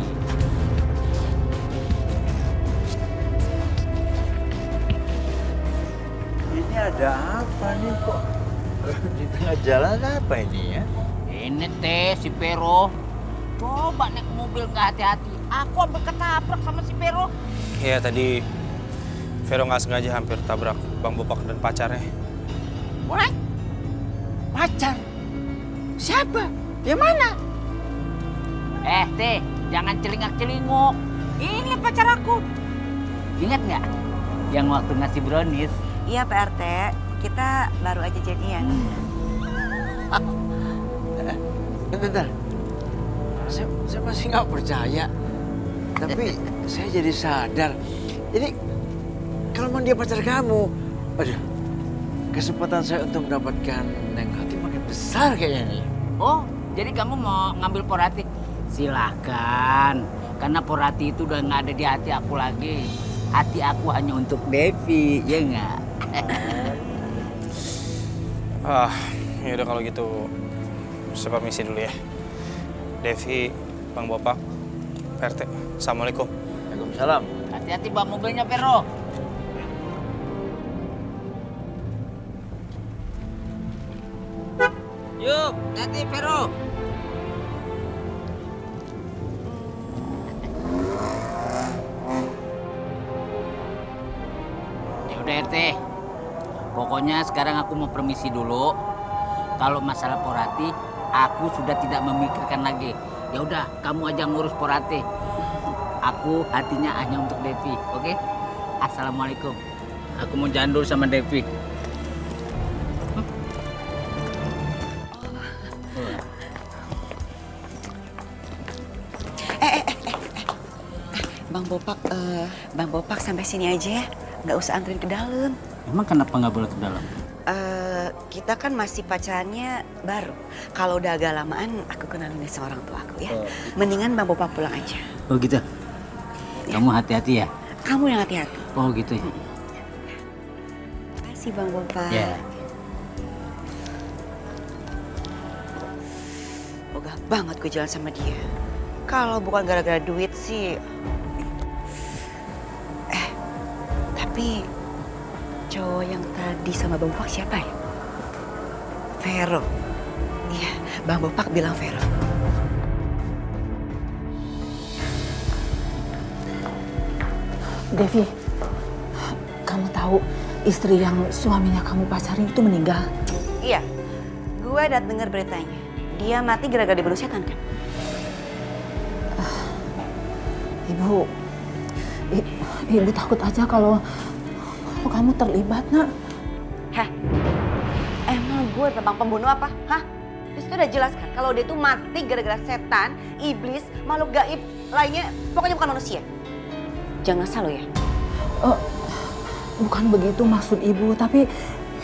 Ini ada apa nih kok? Di tengah jalan apa ini ya? Ini teh si Vero. Coba naik mobil nggak hati-hati. Aku hampir ketabrak sama si Vero. Iya tadi Vero nggak sengaja hampir tabrak Bang Bopak dan pacarnya. What? Pacar? Siapa? Yang mana? Teh, jangan celingak-celinguk. Ini pacar aku. Ingat nggak? Yang waktu ngasih brownies. Iya Pak RT, kita baru aja jadian. Bentar. Saya masih nggak percaya. Tapi saya jadi sadar. Jadi kalau memang dia pacar kamu, aduh, kesempatan saya untuk mendapatkan Neng Hati makin besar kayaknya nih. Oh, jadi kamu mau ngambil Porati? Silahkan. Karena Porati itu udah nggak ada di hati aku lagi. Hati aku hanya untuk Devi, ya nggak? Ya udah kalau gitu saya permisi dulu ya. Devi, Bang Bopak, PRT, Assalamualaikum. Waalaikumsalam. Hati-hati bawa mobilnya, Vero. Yuk, hati Vero. Ya udah RT. Pokoknya sekarang aku mau permisi dulu. Kalau masalah Porati, aku sudah tidak memikirkan lagi. Ya udah, kamu aja ngurus Porati. Aku hatinya hanya untuk Devi, oke? Assalamualaikum. Aku mau jandul sama Devi. Bang Bopak sampai sini aja ya, nggak usah anterin ke dalam. Emang kenapa nggak boleh ke dalam? Kita kan masih pacarannya baru. Kalau udah agak lamaan, aku kenalin sama orang tua aku ya. Mendingan Bang Bopak pulang aja. Oh gitu. Kamu hati-hati ya? Kamu yang hati-hati. Oh gitu ya. Makasih Bang Bopak. Ya. Ogah banget gue jalan sama dia. Kalau bukan gara-gara duit sih. Tapi cowok yang tadi sama Bang Bopak siapa ya? Vero. Iya, Bang Bopak bilang Vero. Devi, kamu tahu istri yang suaminya kamu pacarin itu meninggal? Iya, gue udah denger beritanya. Dia mati gara-gara dibunuh setan kan? Ibu takut aja kalau kamu terlibat, Nak. Hah? Emang gue tentang pembunuh apa? Hah? Terus itu udah jelas kan kalau dia tuh mati gara-gara setan, iblis, makhluk gaib lainnya, pokoknya bukan manusia. Jangan salah ya. Bukan begitu maksud ibu, tapi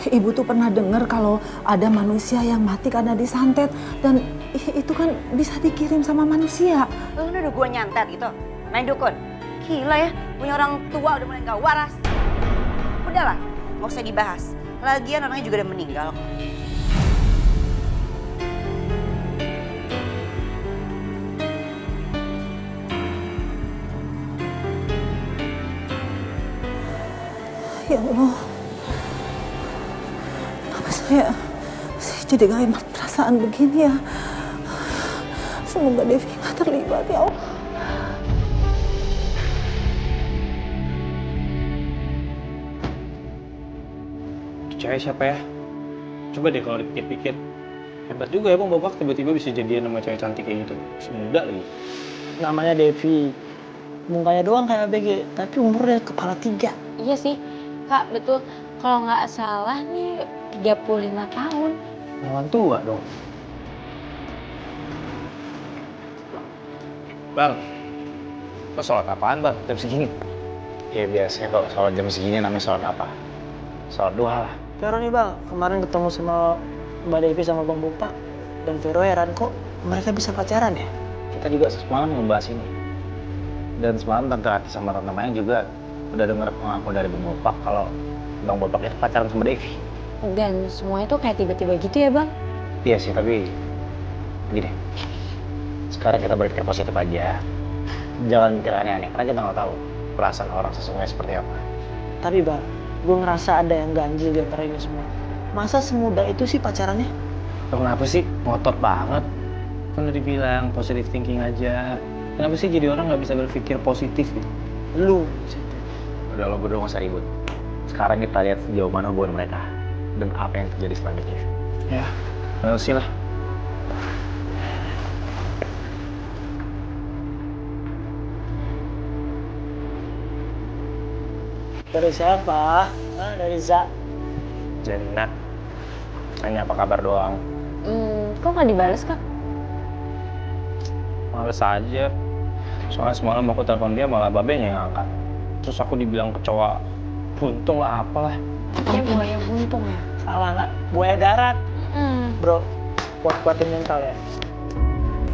ibu tuh pernah dengar kalau ada manusia yang mati karena disantet dan itu kan bisa dikirim sama manusia. Lu udah gue nyantet gitu, main dukun. Gila ya, punya orang tua udah mulai gak waras. Udahlah, nggak usah dibahas. Lagian orangnya juga udah meninggal kok. Ya Allah, kenapa saya jadi gak enak perasaan begini ya? Semoga Devi gak terlibat ya Allah. Cewek siapa ya? Coba deh kalau dipikir-pikir. Hebat juga ya Bang Bopak tiba-tiba bisa jadian sama cewek cantik kayak gitu. Masih muda lagi. Namanya Devi. Mukanya doang kayak ABG, tapi umurnya kepala 3. Iya sih, Kak, betul. Kalau nggak salah nih 35 tahun. Lawan tua dong. Bang, lo sholat apaan Bang jam segini? Ya biasanya kalau sholat jam segini namanya sholat apa? Sholat duha lah. Vero nih Bang, kemarin ketemu sama Mbak Devi sama Bang Bopak. Dan Vero heran kok mereka bisa pacaran ya? Kita juga semalam ngebahas ini. Dan semalam Tante Ati sama Tante Mayang juga udah dengar pengakuan dari Bang Bopak kalau Bang Bopak itu pacaran sama Devi. Dan semuanya tuh kayak tiba-tiba gitu ya, Bang? Iya sih, tapi gini. Sekarang kita berpikir positif aja. Jangan mikir aneh-aneh, karena kita nggak tahu perasaan orang sesungguhnya seperti apa. Tapi Bang, gue ngerasa ada yang ganjil di antara ini semua. Masa semudah itu sih pacarannya? Lo kenapa sih? Ngotot banget. Kan udah dibilang positive thinking aja. Kenapa sih jadi orang nggak bisa berpikir positif gitu? Lu. Udah lo berdua nggak usah ribut. Sekarang kita lihat sejauh mana hubungan mereka. Dan apa yang terjadi selanjutnya. Ya, sih lah. Dari siapa? Dari Za. Jenna. Tanya apa kabar doang. Kok nggak dibales, Kak? Males aja. Soalnya semalam aku telepon dia malah babenya yang angkat. Terus aku dibilang kecoa buntung lah apalah. Kayak buaya buntung ya? Salah lah, buaya darat. Bro, kuat-kuatin mental ya.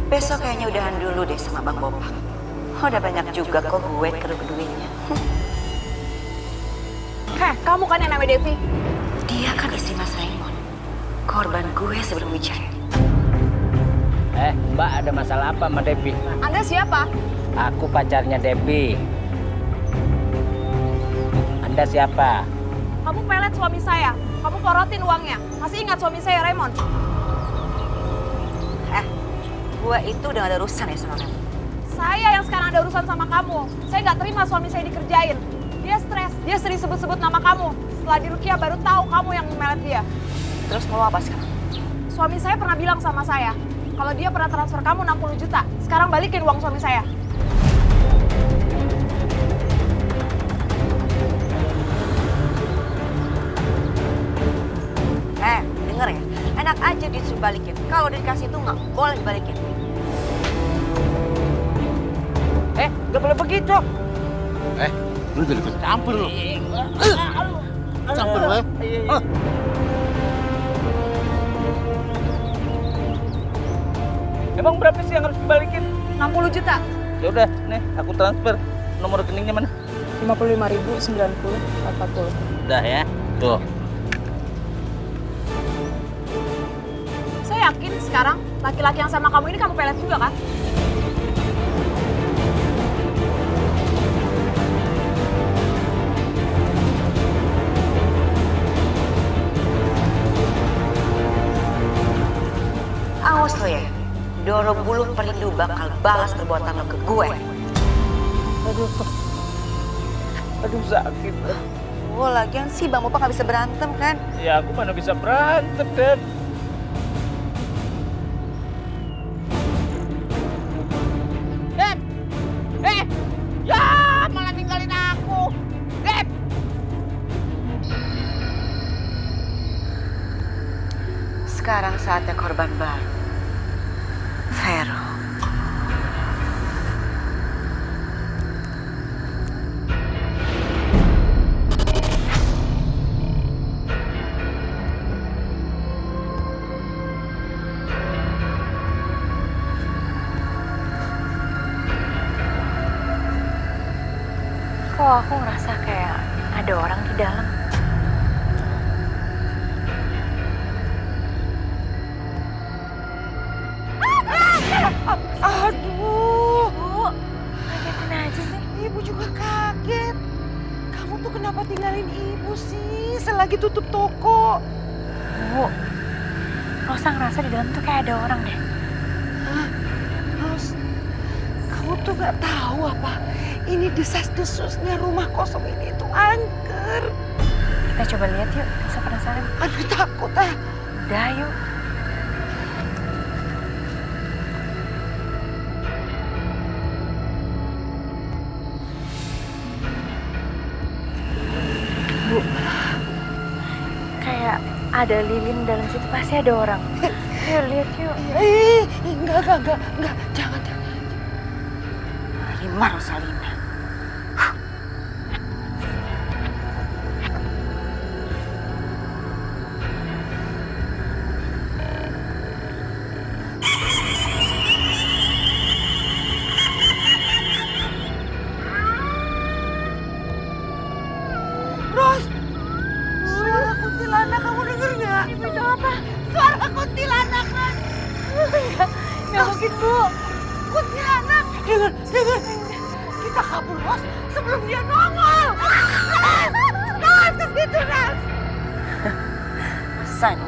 Besok kayaknya udahan dulu deh sama Bang Bopak. Udah banyak juga kok gue kerugiannya. Heh, kamu kan yang namanya Devi? Dia kan istri Mas Raymond. Korban gue sebelum Wijaya. Mbak, ada masalah apa sama Devi? Anda siapa? Aku pacarnya Devi. Anda siapa? Kamu pelet suami saya. Kamu porotin uangnya. Masih ingat suami saya, Raymond? Gue itu udah gak ada urusan ya sama kamu. Saya yang sekarang ada urusan sama kamu. Saya nggak terima suami saya dikerjain. Dia stres. Dia sering sebut-sebut nama kamu. Setelah di Rukia baru tahu kamu yang memelet dia. Terus mau apa sekarang? Suami saya pernah bilang sama saya, kalau dia pernah transfer kamu 60 juta. Sekarang balikin uang suami saya. Denger ya, enak aja disuruh balikin. Kalau dikasih itu nggak boleh dibalikin. Nggak boleh begitu. Lu jadi campur lu. Campur lu. Emang berapa sih yang harus dibalikin? 60 juta. Ya udah, nih aku transfer. Nomor rekeningnya mana? 55.090 40. Udah ya, tuh. Saya yakin sekarang laki-laki yang sama kamu ini kamu pelet juga kan? Awas lo ya, Doro Buluh Perindu bakal balas perbuatan lo ke gue. Aduh sakit. Oh, lagian sih Bang Bopak gak bisa berantem kan? Ya aku mana bisa berantem, Dan. Dep! Ya malah ninggalin aku. Dep! Sekarang saatnya korban baru. Vero. Kok aku ngerasa kayak ada orang di dalam? Aduh. Ibu, kagetin aja sih. Ibu juga kaget. Kamu tuh kenapa tinggalin ibu sih selagi tutup toko? Bu, Rosa ngerasa di dalam tuh kayak ada orang deh. Hah? Ros, kamu tuh gak tahu apa? Ini desas-desusnya rumah kosong ini tuh angker. Kita coba lihat yuk, bisa penasaran. Aduh takut ah. Udah yuk. Ada lilin dalam situ, pasti ada orang. Yuk lihat yuk. Enggak, jangan. Harimau Rosalina. Ros! Suara kuntilanak, kamu denger nggak? Itu apa? Suara kuntilanak, Ros! Nggak mungkin, Bu. Kuntilanak! Dengar! Kita kabur, Ros, sebelum dia nongol! Ros, ke situ, Ros! San.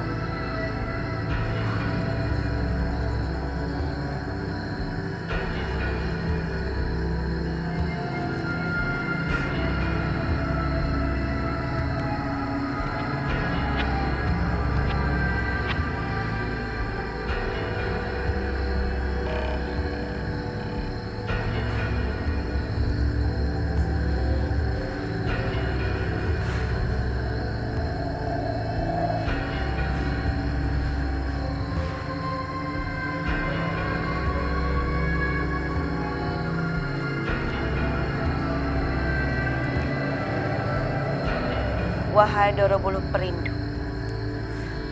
Wahai Doro Bulu Perindu,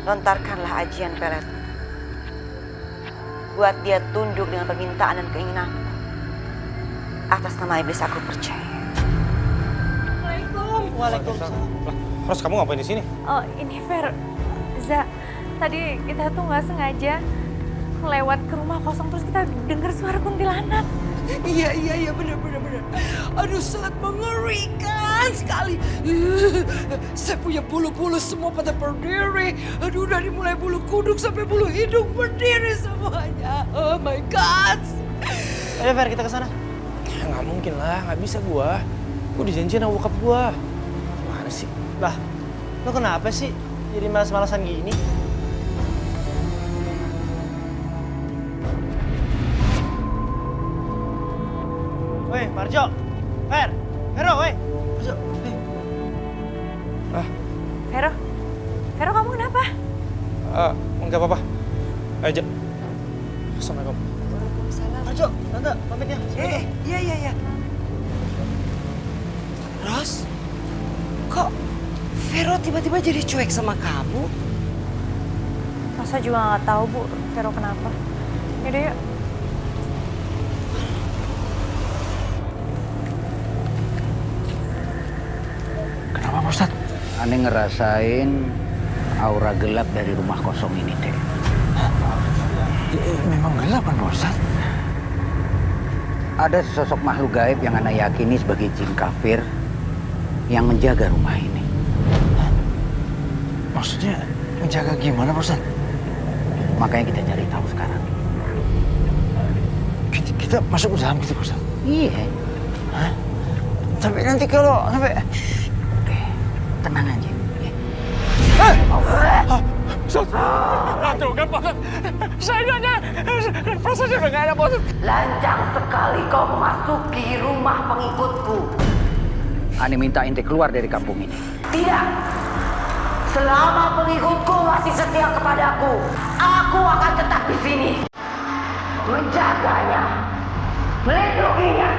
lontarkanlah ajian pelet. Buat dia tunduk dengan permintaan dan keinginan. Atas nama iblis aku percaya. Waalaikumsalam. Ros, kamu ngapain di sini? Oh, ini Fer. Za, tadi kita tuh nggak sengaja lewat ke rumah kosong terus kita dengar suara kuntilanak. Iya, benar. Aduh, sangat mengerikan sekali. Saya punya bulu-bulu semua pada berdiri. Aduh, dari mulai bulu kuduk sampai bulu hidung berdiri semuanya. Oh my God. Ayo Fer, kita ke sana. Ya, nggak mungkin lah, nggak bisa gua. Gua dijanjiin sama bokap gua. Gimana sih? Lah, lo kenapa sih jadi malas-malasan gini? Weh, Marjo, Fer, Vero, weh. Marjo, weh. Vero kamu kenapa? Enggak apa-apa. Ayo, Assalamualaikum. Waalaikumsalam. Marjo, tante, pamitnya. Iya. Ros, kok Vero tiba-tiba jadi cuek sama kamu? Masa juga nggak tahu Bu, Vero kenapa. Yaudah yuk. Kenapa Pak Ustadz? Aneh ngerasain aura gelap dari rumah kosong ini, Dek. Memang gelap kan Pak Ustadz? Ada sosok makhluk gaib yang Ana yakini sebagai jin kafir yang menjaga rumah ini. Maksudnya menjaga gimana Pak Ustadz? Makanya kita cari tahu sekarang. Kita masuk ke dalam gitu Pak Ustadz? Iya. Hah? Tapi nanti kalau sampai... Tenang aja. Tuh kan Pak Ustadz, saya nanya, prosesnya udah nggak ada Pak Ustadz. Lancang sekali kau memasuki rumah pengikutku. Ani minta ente keluar dari kampung ini. Tidak. Selama pengikutku masih setia kepadaku, aku akan tetap di sini. Menjaganya. Melindunginya.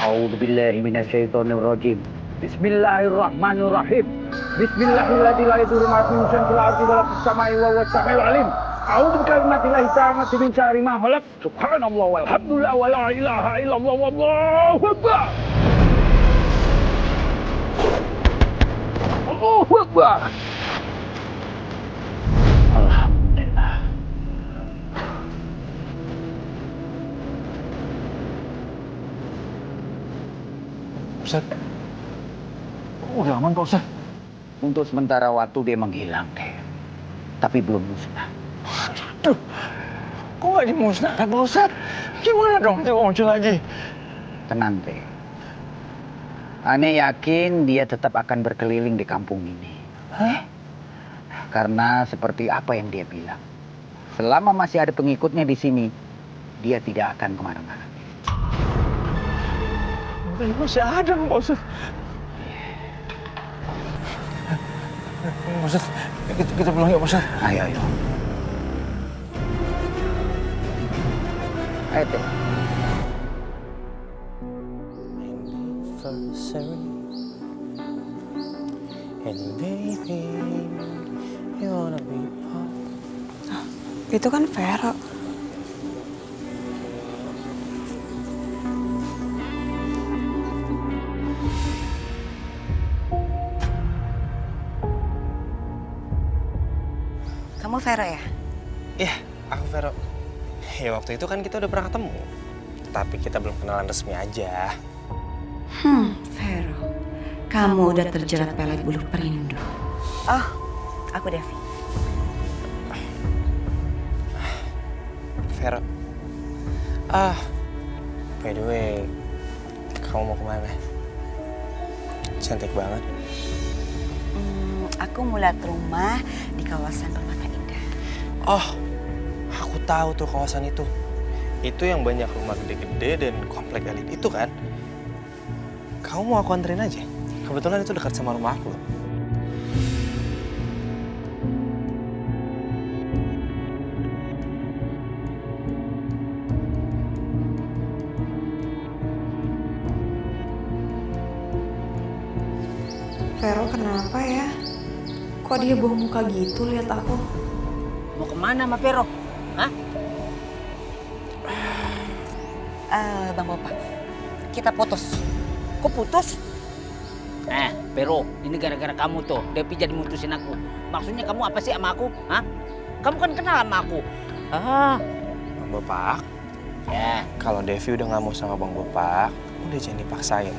A'udzubillahi minasyaitonirrajim. Bismillahirrahmanirrahim. Bismillahirrahmanirrahim. La ilaha illa fis samai wa huwas samiul alim. A'udzu bikalimatillahi tammati min syarri ma khalaq. Subhanallah walhamdulillah wa la ilaha illallah wallahu akbar. Allahu akbar. Alhamdulillah. Ustaz, udah aman Pak Ustaz? Untuk sementara waktu dia menghilang deh, tapi belum musnah. Aduh, kok nggak dimusnahkan Pak Ustaz? Gimana dong dia muncul lagi? Tenang deh. Ane yakin dia tetap akan berkeliling di kampung ini. Hah? Karena seperti apa yang dia bilang. Selama masih ada pengikutnya di sini, dia tidak akan kemana-mana. Masih ada, Pak Ustadz. Pak Ustadz, kita pulang yuk, Pak Ustadz. Ayo. Ayo, Teh. And baby, you wanna be part. Itu kan Vero. Kamu Vero ya? Iya, aku Vero. Ya waktu itu kan kita udah pernah ketemu. Tapi kita belum kenalan resmi aja. Vero. Kamu udah terjerat pelet bulu perindu. Oh, aku Devi. Vero. By the way, kamu mau kemana? Cantik banget. Aku mau lihat rumah di kawasan Permata Indah. Oh, aku tahu tuh kawasan itu. Itu yang banyak rumah gede-gede dan komplek elit itu kan? Kamu mau aku anterin aja? Kebetulan itu dekat sama rumah aku loh. Vero kenapa ya? Kok dia bawa muka gitu lihat aku? Mau kemana sama Vero? Hah? Bang Bopak, kita putus. Kok putus? Vero, ini gara-gara kamu tuh. Devi jadi mutusin aku. Maksudnya kamu apa sih sama aku? Hah? Kamu kan kenal sama aku. Bang Bopak, ya kalau Devi udah nggak mau sama Bang Bopak, udah jangan dipaksain.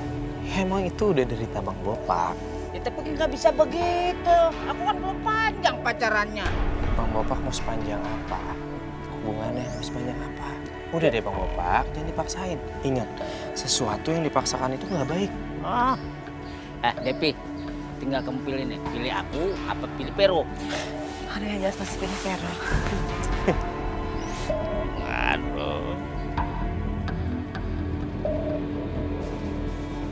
Ya, emang itu udah derita Bang Bopak. Ya tapi nggak bisa begitu. Aku kan belum panjang pacarannya. Bang Bopak mau sepanjang apa? Hubungannya mau sepanjang apa? Udah deh Bang Bopak, jangan dipaksain. Ingat, sesuatu yang dipaksakan itu nggak baik. Devi, tinggal kamu pilih nih. Pilih aku apa pilih Vero? Aduh, yang jelas pasti pilih Vero. Aduh.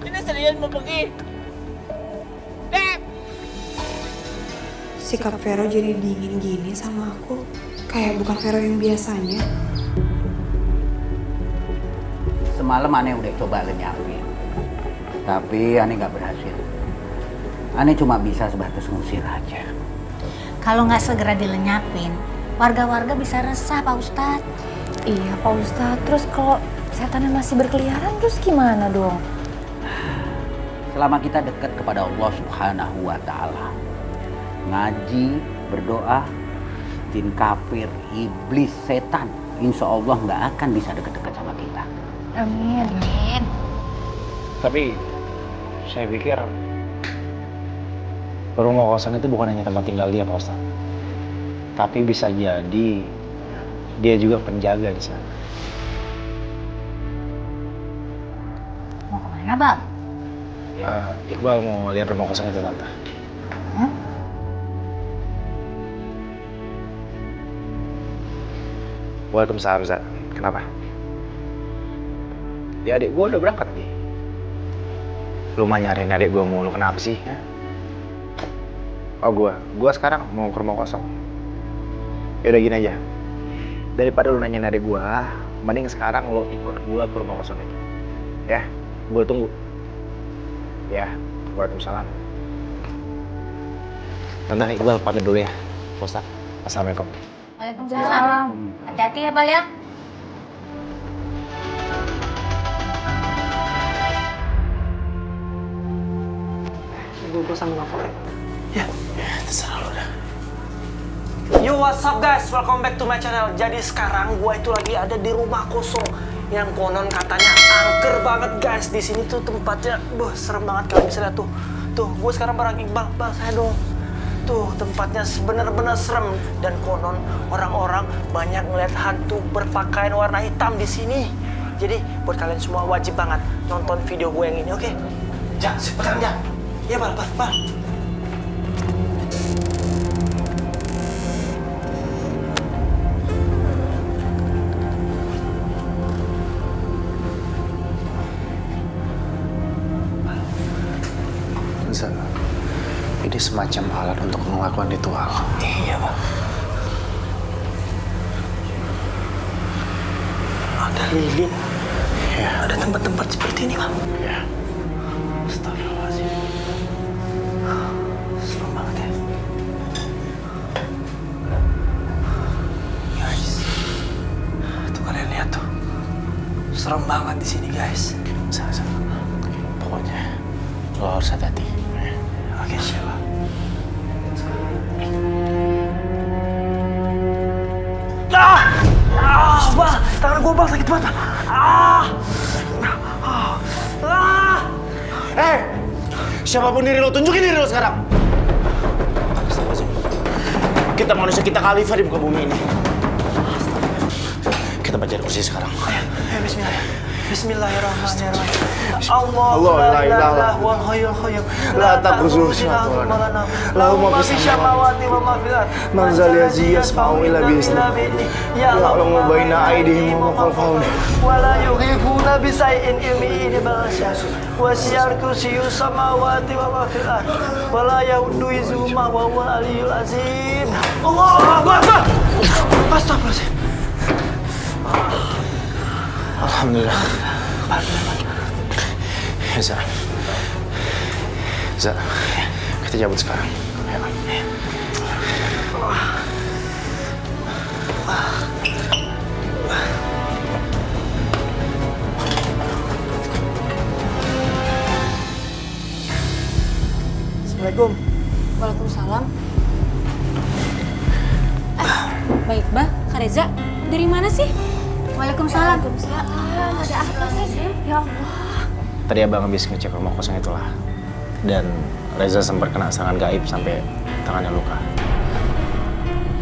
Ini serius mau pergi? Dev! Sikap Vero jadi dingin gini sama aku. Kayak bukan Vero yang biasanya. Semalam Ane udah coba lenyapin. Tapi Ane nggak berhasil. Ane cuma bisa sebatas ngusir aja. Kalau nggak segera dilenyapin, warga-warga bisa resah, Pak Ustadz. Iya, Pak Ustadz. Terus kalau setannya masih berkeliaran, terus gimana dong? Selama kita dekat kepada Allah Subhanahu wa Ta'ala, ngaji, berdoa, jin kafir, iblis, setan, insya Allah nggak akan bisa dekat-dekat sama kita. Amin. Tapi saya pikir rumah kosong itu bukan hanya tempat tinggal dia, Pak Ustadz. Tapi bisa jadi dia juga penjaga di sana. Mau kemana, Bang? Iqbal mau lihat rumah kosong itu, Tante. Waalaikumsalam, Zat. Kenapa? Ya adik gue udah berangkat nih. Lu mah nyariin adik gue mulu, kenapa sih? Ya? Oh gue sekarang mau ke rumah kosong. Ya udah gini aja. Daripada lu nanyain adik gue, mending sekarang lu ikut gue ke rumah kosong itu. Ya, gue tunggu. Ya, waalaikumsalam. Tante Iqbal pamit dulu ya, Pak Ustadz. Assalamualaikum. Waalaikumsalam. Hati-hati ya, Bal ya. Gue sama ngapain? Ya, terserah lo dah. Yo, what's up guys? Welcome back to my channel. Jadi sekarang gue itu lagi ada di rumah kosong yang konon katanya angker banget guys. Di sini tuh tempatnya, serem banget. Kalian bisa lihat tuh. Tuh, gue sekarang bareng Iqbal. Bal, saya dong. Tuh, tempatnya bener-bener serem. Dan konon orang-orang banyak ngeliat hantu berpakaian warna hitam di sini. Jadi buat kalian semua wajib banget nonton video gue yang ini, oke? Jangan, cepetan jangan. Iya, Bal. Za, ini semacam alat untuk melakukan ritual. Iya, Bang. Ada lilin. Ya. Ada tempat-tempat seperti ini, Bang. Ya. Astagfirullahaladzim. Serem banget ya. Guys, tuh kalian lihat tuh. Serem banget di sini, guys. Pokoknya lo harus hati-hati. Oke, siapa? Bang, tangan gue bang sakit banget. Siapapun diri lo, tunjukin diri lo sekarang. Kita manusia, kita khalifah di muka bumi ini. Kita baca kursi sekarang. Bismillah. Bismillahirrahmanirrahim. Allah la ilaha wal hayyul qayyum la ta'khudhuhu sinatun wa la nawm lahu ma fis samawati wa ma fil ardh Man zal yazi yasma'u illa bi'izni. ya Ya'lamu baina aydihim wa khalfahum. wa la yughifuna bi shay'in ilmihi illa wa siyar kursiyus samawati wa ma fil ardh wa la yauddu hizuma wa huwal aliyyul azim. Allahu akbar. Astagfirullahaladzim. Alhamdulillah. Ya, Za. Za, kita cabut sekarang. Ya. Assalamualaikum. Waalaikumsalam. Baik, Mbak. Kak Reza, dari mana sih? Waalaikumsalam. Ada apa sih? Ya Allah. Tadi abang habis ngecek rumah kosong itulah. Dan Reza sempat kena serangan gaib sampai tangannya luka.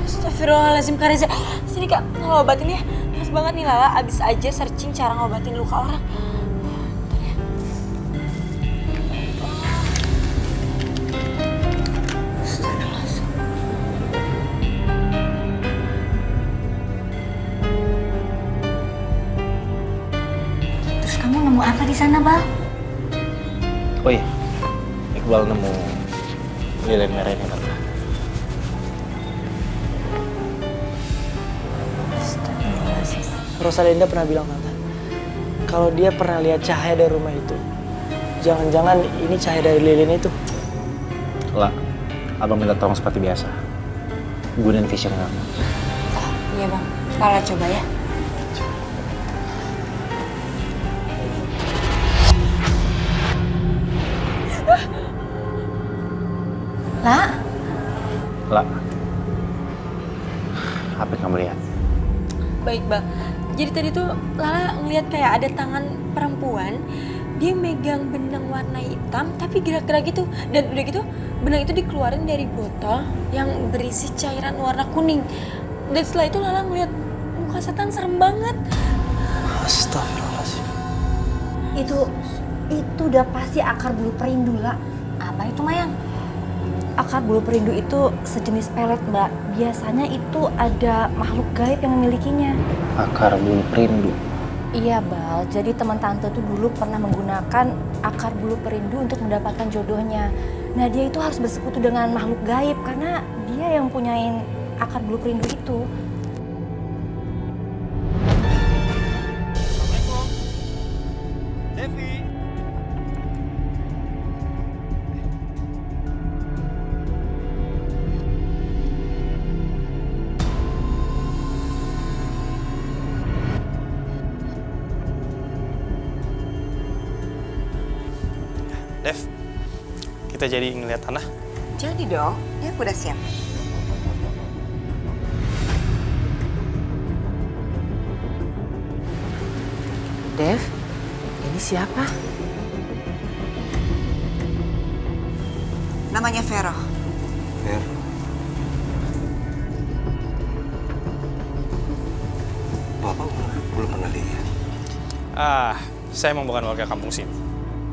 Astagfirullahaladzim, Kak Reza. Sini Kak, tolong obatin ya. Pas banget nih Lala, abis aja searching cara ngobatin luka orang. Terus kamu nemu apa di sana, Bal? Oh iya, Iqbal nemu lilin merah ini, Tante. Rosalinda pernah bilang, Tante, kalau dia pernah lihat cahaya dari rumah itu. Jangan-jangan ini cahaya dari lilin itu. Lah, abang minta tolong seperti biasa. Gunain vision kamu. Iya Bang, Lala coba ya. Lah, apa yang kamu lihat? Baik Bang, jadi tadi tuh Lala ngeliat kayak ada tangan perempuan. Dia megang benang warna hitam tapi gerak-gerak gitu. Dan udah gitu benang itu dikeluarin dari botol yang berisi cairan warna kuning. Dan setelah itu Lala ngeliat muka setan serem banget. Astagfirullahaladzim. Itu udah pasti akar bulu perindu, La. Apa itu, Mayang? Akar bulu perindu itu sejenis pelet, Mbak. Biasanya itu ada makhluk gaib yang memilikinya. Akar bulu perindu. Iya, Bal. Jadi teman tante tuh dulu pernah menggunakan akar bulu perindu untuk mendapatkan jodohnya. Nah, dia itu harus bersekutu dengan makhluk gaib karena dia yang punyain akar bulu perindu itu. Devi. Dev, kita jadi ngeliat tanah. Jadi dong, ya aku udah siap. Dev, ini siapa? Namanya Vero. Bapak belum pernah lihat. Saya emang bukan warga kampung sini.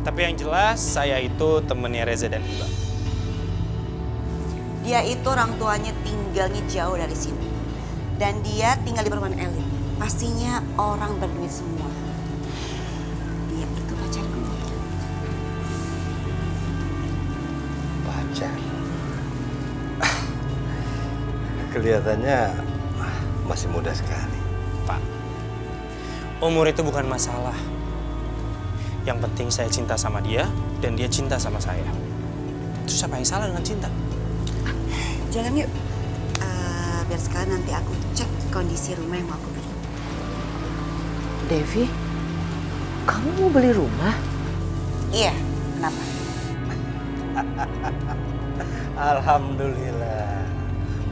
Tapi yang jelas, saya itu temennya Reza dan Iba. Dia itu orang tuanya tinggalnya jauh dari sini. Dan dia tinggal di perumahan elit. Pastinya orang berduit semua. Dia itu pacarku. Kelihatannya masih muda sekali. Pak, umur itu bukan masalah. Yang penting saya cinta sama dia dan dia cinta sama saya. Terus apa yang salah dengan cinta? Jalan yuk. Biar sekarang nanti aku cek kondisi rumah yang mau aku beli. Devi, kamu mau beli rumah? Iya, kenapa? Alhamdulillah.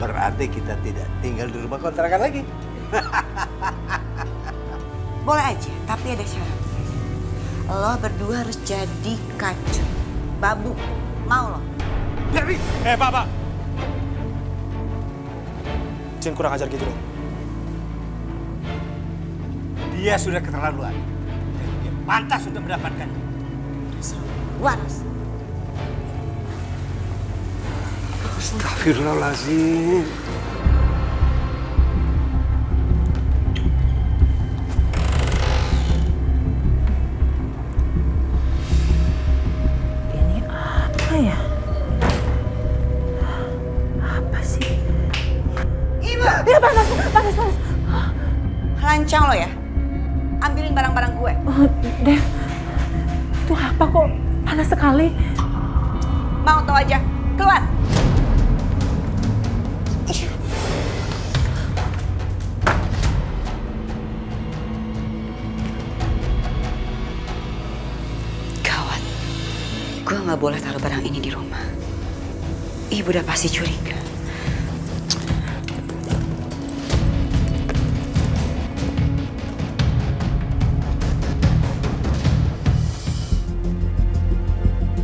Berarti kita tidak tinggal di rumah kontrakan lagi. Boleh aja, tapi ada syarat. Lo berdua harus jadi kacut. Babu, mau lo? Dewi! Pak. Jangan kurang ajar gitu dong. Dia sudah keterlaluan. Dan dia pantas untuk mendapatkannya. Waras. Astagfirullahaladzim. Ini apa ya? Apa sih? Ibu! Ya panas. Lancang lo ya? Ambilin barang-barang gue. Oh, Dev, itu apa kok panas sekali? Mau tau aja, keluar. Gawat, gue nggak boleh taruh barang ini di rumah. Ibu udah pasti curiga.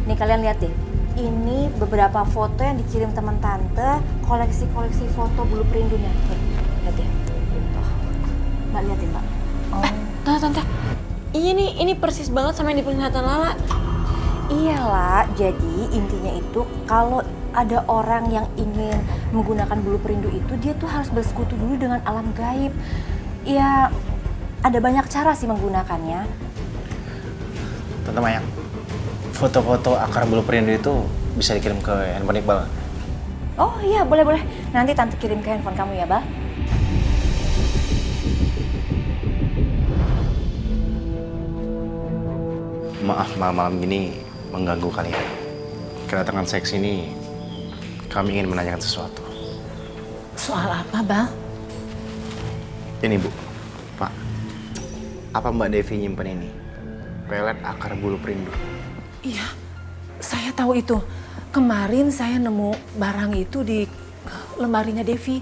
Nih kalian lihat deh, ini beberapa foto yang dikirim teman tante, koleksi-koleksi foto blueprint dunia. Nih, lihat deh. Tuh. Mbak liatin, Mbak. Tante, ini persis banget sama yang diperlihatkan Lala. Iyalah, jadi intinya itu kalau ada orang yang ingin menggunakan blueprint itu, dia tuh harus bersekutu dulu dengan alam gaib. Ya, ada banyak cara sih menggunakannya. Tante Mayang, foto-foto akar blueprint itu bisa dikirim ke handphone Iqbal. Oh iya, boleh. Nanti tante kirim ke handphone kamu ya, Bal. Maaf malam-malam gini mengganggu kalian. Kedatangan saya ke sini, kami ingin menanyakan sesuatu. Soal apa, Bal? Ini Bu, Pak, apa Mbak Devi nyimpen ini? Pelet akar blueprint. Iya, saya tahu itu. Kemarin saya nemu barang itu di lemarinya Devi.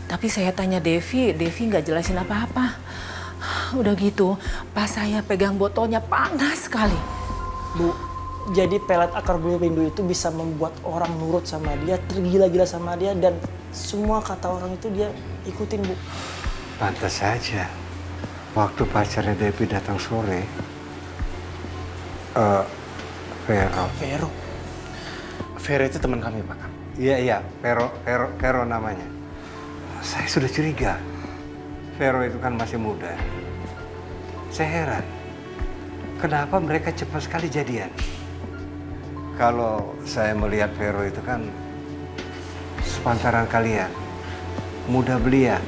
Tapi saya tanya Devi nggak jelasin apa-apa. Udah gitu, pas saya pegang botolnya panas sekali. Bu, jadi pelet akar blueprint itu bisa membuat orang nurut sama dia, tergila-gila sama dia, dan semua kata orang itu dia ikutin, Bu. Pantas saja. Waktu pacarnya Devi datang sore, Vero itu teman kami, Pak. Iya, Vero namanya. Saya sudah curiga. Vero itu kan masih muda. Saya heran, kenapa mereka cepat sekali jadian? Kalau saya melihat Vero itu kan sepantaran kalian, muda belia.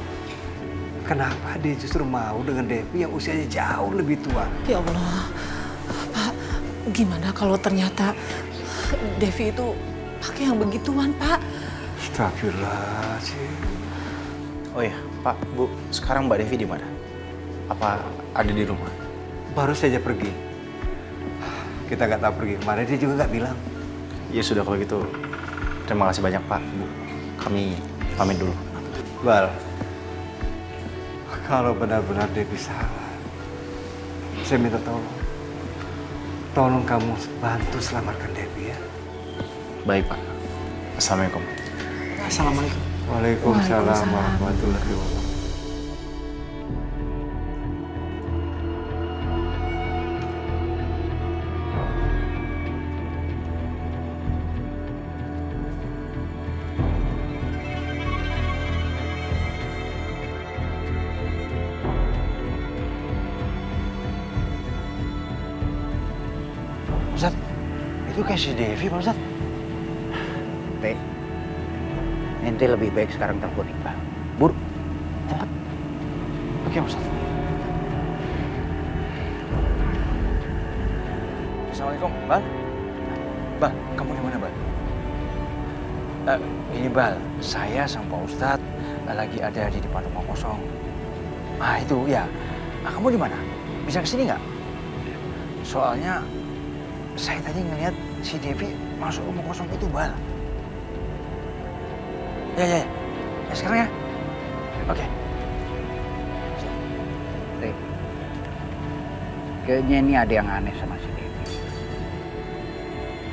Kenapa dia justru mau dengan Devi yang usianya jauh lebih tua? Ya Allah, Pak, gimana kalau ternyata Devi itu pakai yang begituan, Pak? Astagfirullahaladzim. Oh iya, Pak, Bu, sekarang Mbak Devi di mana? Apa ada di rumah? Baru saja pergi. Kita nggak tahu pergi kemana, dia juga nggak bilang. Ya sudah kalau gitu, terima kasih banyak Pak, Bu. Kami pamit dulu. Bal, kalau benar-benar Devi salah, saya minta tolong. Tolong kamu bantu selamatkan Devi ya. Baik Pak. Assalamualaikum. Assalamualaikum. Waalaikumsalam warahmatullahi wabarakatuh. Ustaz, itu kayak si Devi Pak Ustaz. Teh, Ente lebih baik sekarang telepon Iqbal. Buru, cepat. Oke, Ustaz. Assalamualaikum, Bal. Bal, kamu di mana, Bal? Ini Bal, saya sama Pak Ustadz lagi ada di depan rumah kosong. Ah itu ya. Kamu di mana? Bisa kesini nggak? Soalnya saya tadi ngelihat si Devi masuk rumah kosong itu, Bal. Ya, sekarang ya. Oke. Rik, kayaknya ini ada yang aneh sama si Devi.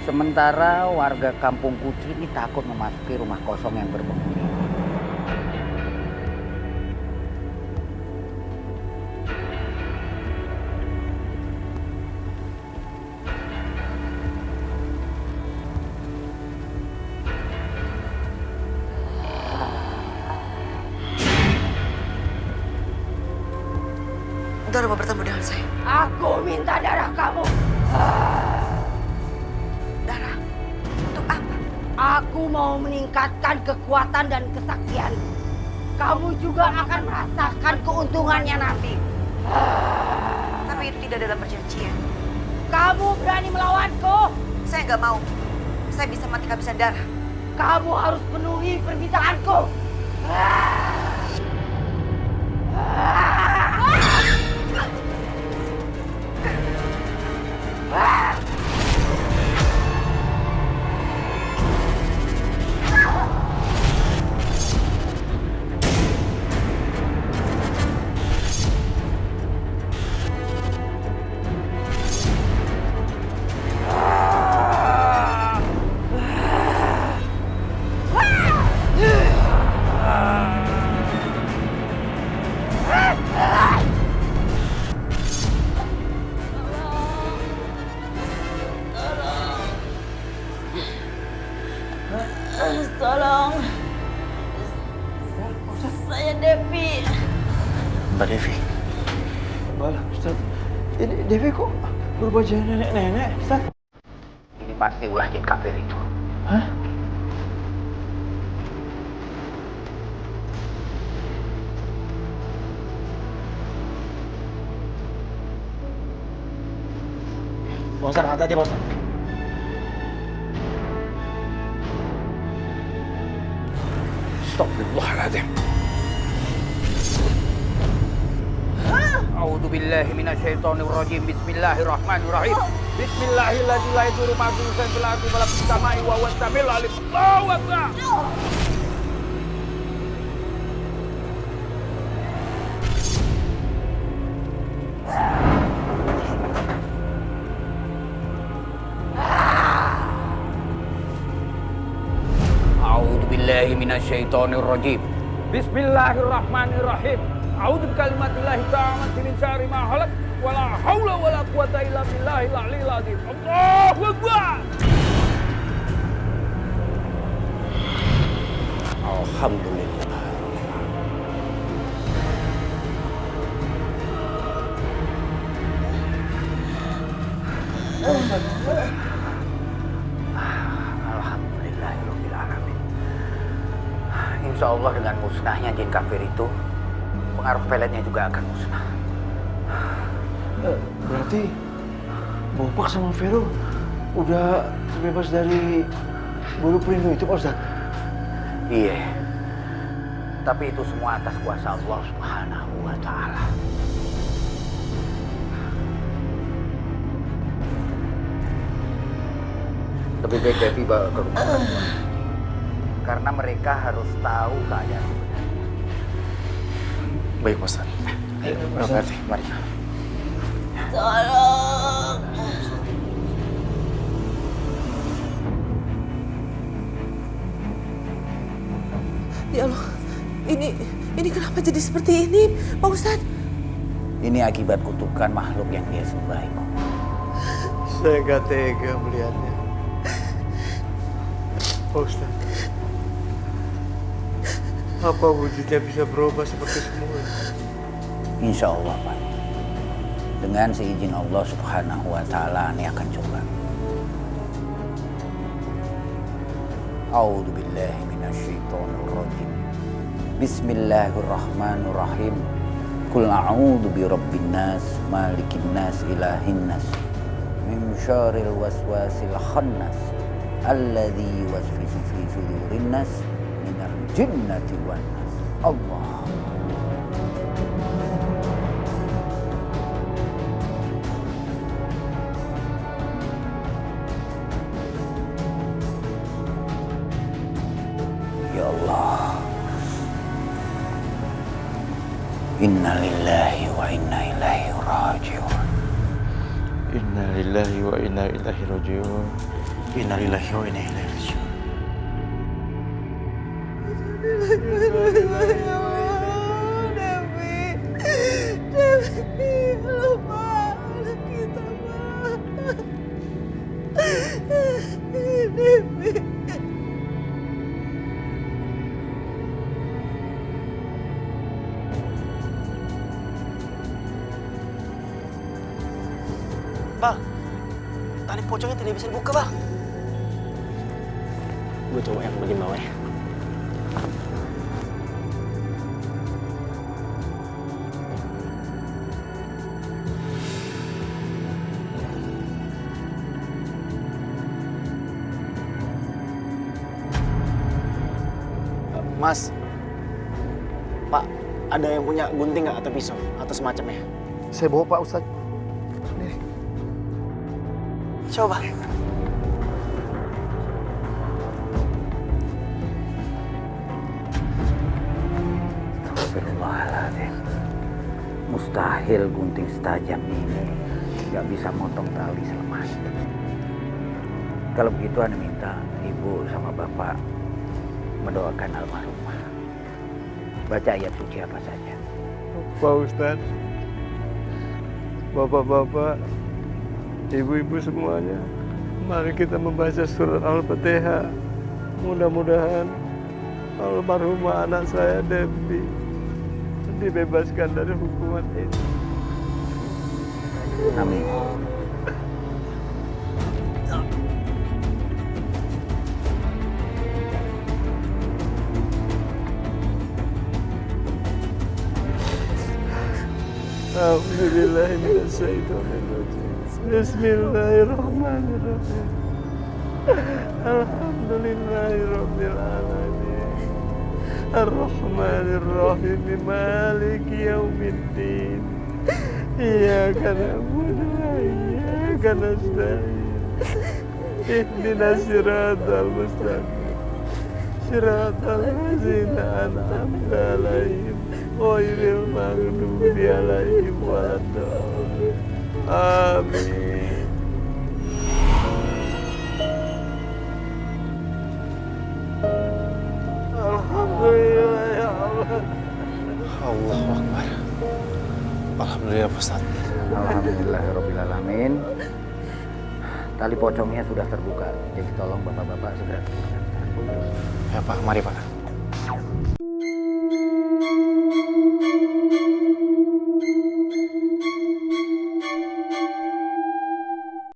Sementara warga kampung Kuci ini takut memasuki rumah kosong yang berpenghuni. Dora mau bertemu dengan saya. Aku minta darah kamu. Darah? Untuk apa? Aku mau meningkatkan kekuatan dan kesaktian. Kamu juga akan merasakan keuntungannya nanti. Tapi itu tidak dalam perjanjian. Kamu berani melawanku? Saya nggak mau. Saya bisa mati kehabisan darah. Kamu harus penuhi permintaanku. Tolong. Saya Devi. Mbak Devi. Bal, Ustaz. Ini Devi kok berubah jadi nenek-nenek, Ustaz? Ini pasti ulah jin kafir itu. Hah? Bang Ustaz, hati-hati Bang Ustaz. Astagfirullahaladzim. A'udzu billahi minasyaitonir rajim. Bismillahirrahmanirrahim. Bismillahirrahmanirrahim. La yadurru ma'a ismihi fil ardi wa la fis samai wa huwas samiul alim. Allahu akbar. A'udzu billahi minasyaitonir rajim. Bismillahirrahmanirrahim. A'udzu bikalimatillahi tammati min syarri ma khalaq wa la haula wa la quwata illa billahil aliyyil azim. Allahu akbar. Alhamdulillah. Alhamdulillahirabbil alamin. Insya Allah dengan musnahnya jin kafir itu, pengaruh peletnya juga akan musnah. Berarti Bopak sama Vero udah terbebas dari bulu perindu itu, Pak Ustaz? Iya. Tapi itu semua atas kuasa Allah Subhanahu wa Ta'ala. Lebih baik Devi bawa ke rumah perempuan. Karena mereka harus tahu keadaan sebenarnya. Baik, Pak Ustaz. Ayo, berarti, mari. Tolong. Ya Allah, ini kenapa jadi seperti ini, Pak Ustadz? Ini akibat kutukan makhluk yang dia sembah itu. Saya gak tega melihatnya. Pak Ustaz, apa wujudnya bisa berubah seperti semula? Insya Allah, Pak. Dengan seizin Allah Subhanahu wa Ta'ala, ini akan coba. A'udzu billahi minasyaitonir rajim. Bismillahirrahmanirrahim. Qul a'udzu birabbin nas, malikin nas, ilahin nas, min syarril waswasil khannas, alladzi yuwaswisu fi sudurin nas, minal jinnati wan nas. Allah. Ya Allah. Inna lillahi wa inna ilaihi raji'un. Inna lillahi wa inna ilaihi raji'un. Inna lillahi wa inna ilaihi raji'un. Devi, lupa anak kita, Devi. Bang, tali pocongnya tidak bisa dibuka, Bang. Gue coba yang bagian bawah ya. Mas, Pak, ada yang punya gunting nggak atau pisau atau semacamnya? Saya bawa Pak Ustadz. Coba. Astagfirullahaladzim. Mustahil gunting setajam ini nggak bisa motong tali selemas. Kalau begitu Anda minta Ibu sama Bapak mendoakan almarhumah. Baca ayat suci apa saja. Pak Ustadz, Bapak-bapak, Ibu-ibu semuanya, mari kita membaca surat Al-Fatihah. Mudah-mudahan almarhumah anak saya Devi dibebaskan dari hukuman ini. Amin. A'udzubillahi minasyaitonirrajim. Bismillahirrahmanirrahim. Alhamdulillahirabbil alamin. Ar-Rahmanir-Rahim. Maliki yaumiddin. Iyyaka na'budu wa iyyaka nasta'in. Ihdinas siratal mustaqim. Siratal ladzina an'amta 'alaihim ghairil maghdubi 'alaihim waladdallin. Amin. Alhamdulillah ya Allah. Allahu Akbar. Alhamdulillah Pak Ustaz. Alhamdulillahirrabbilalamin. Tali pocongnya sudah terbuka, jadi tolong bapak-bapak segera. Ya Pak, mari Pak.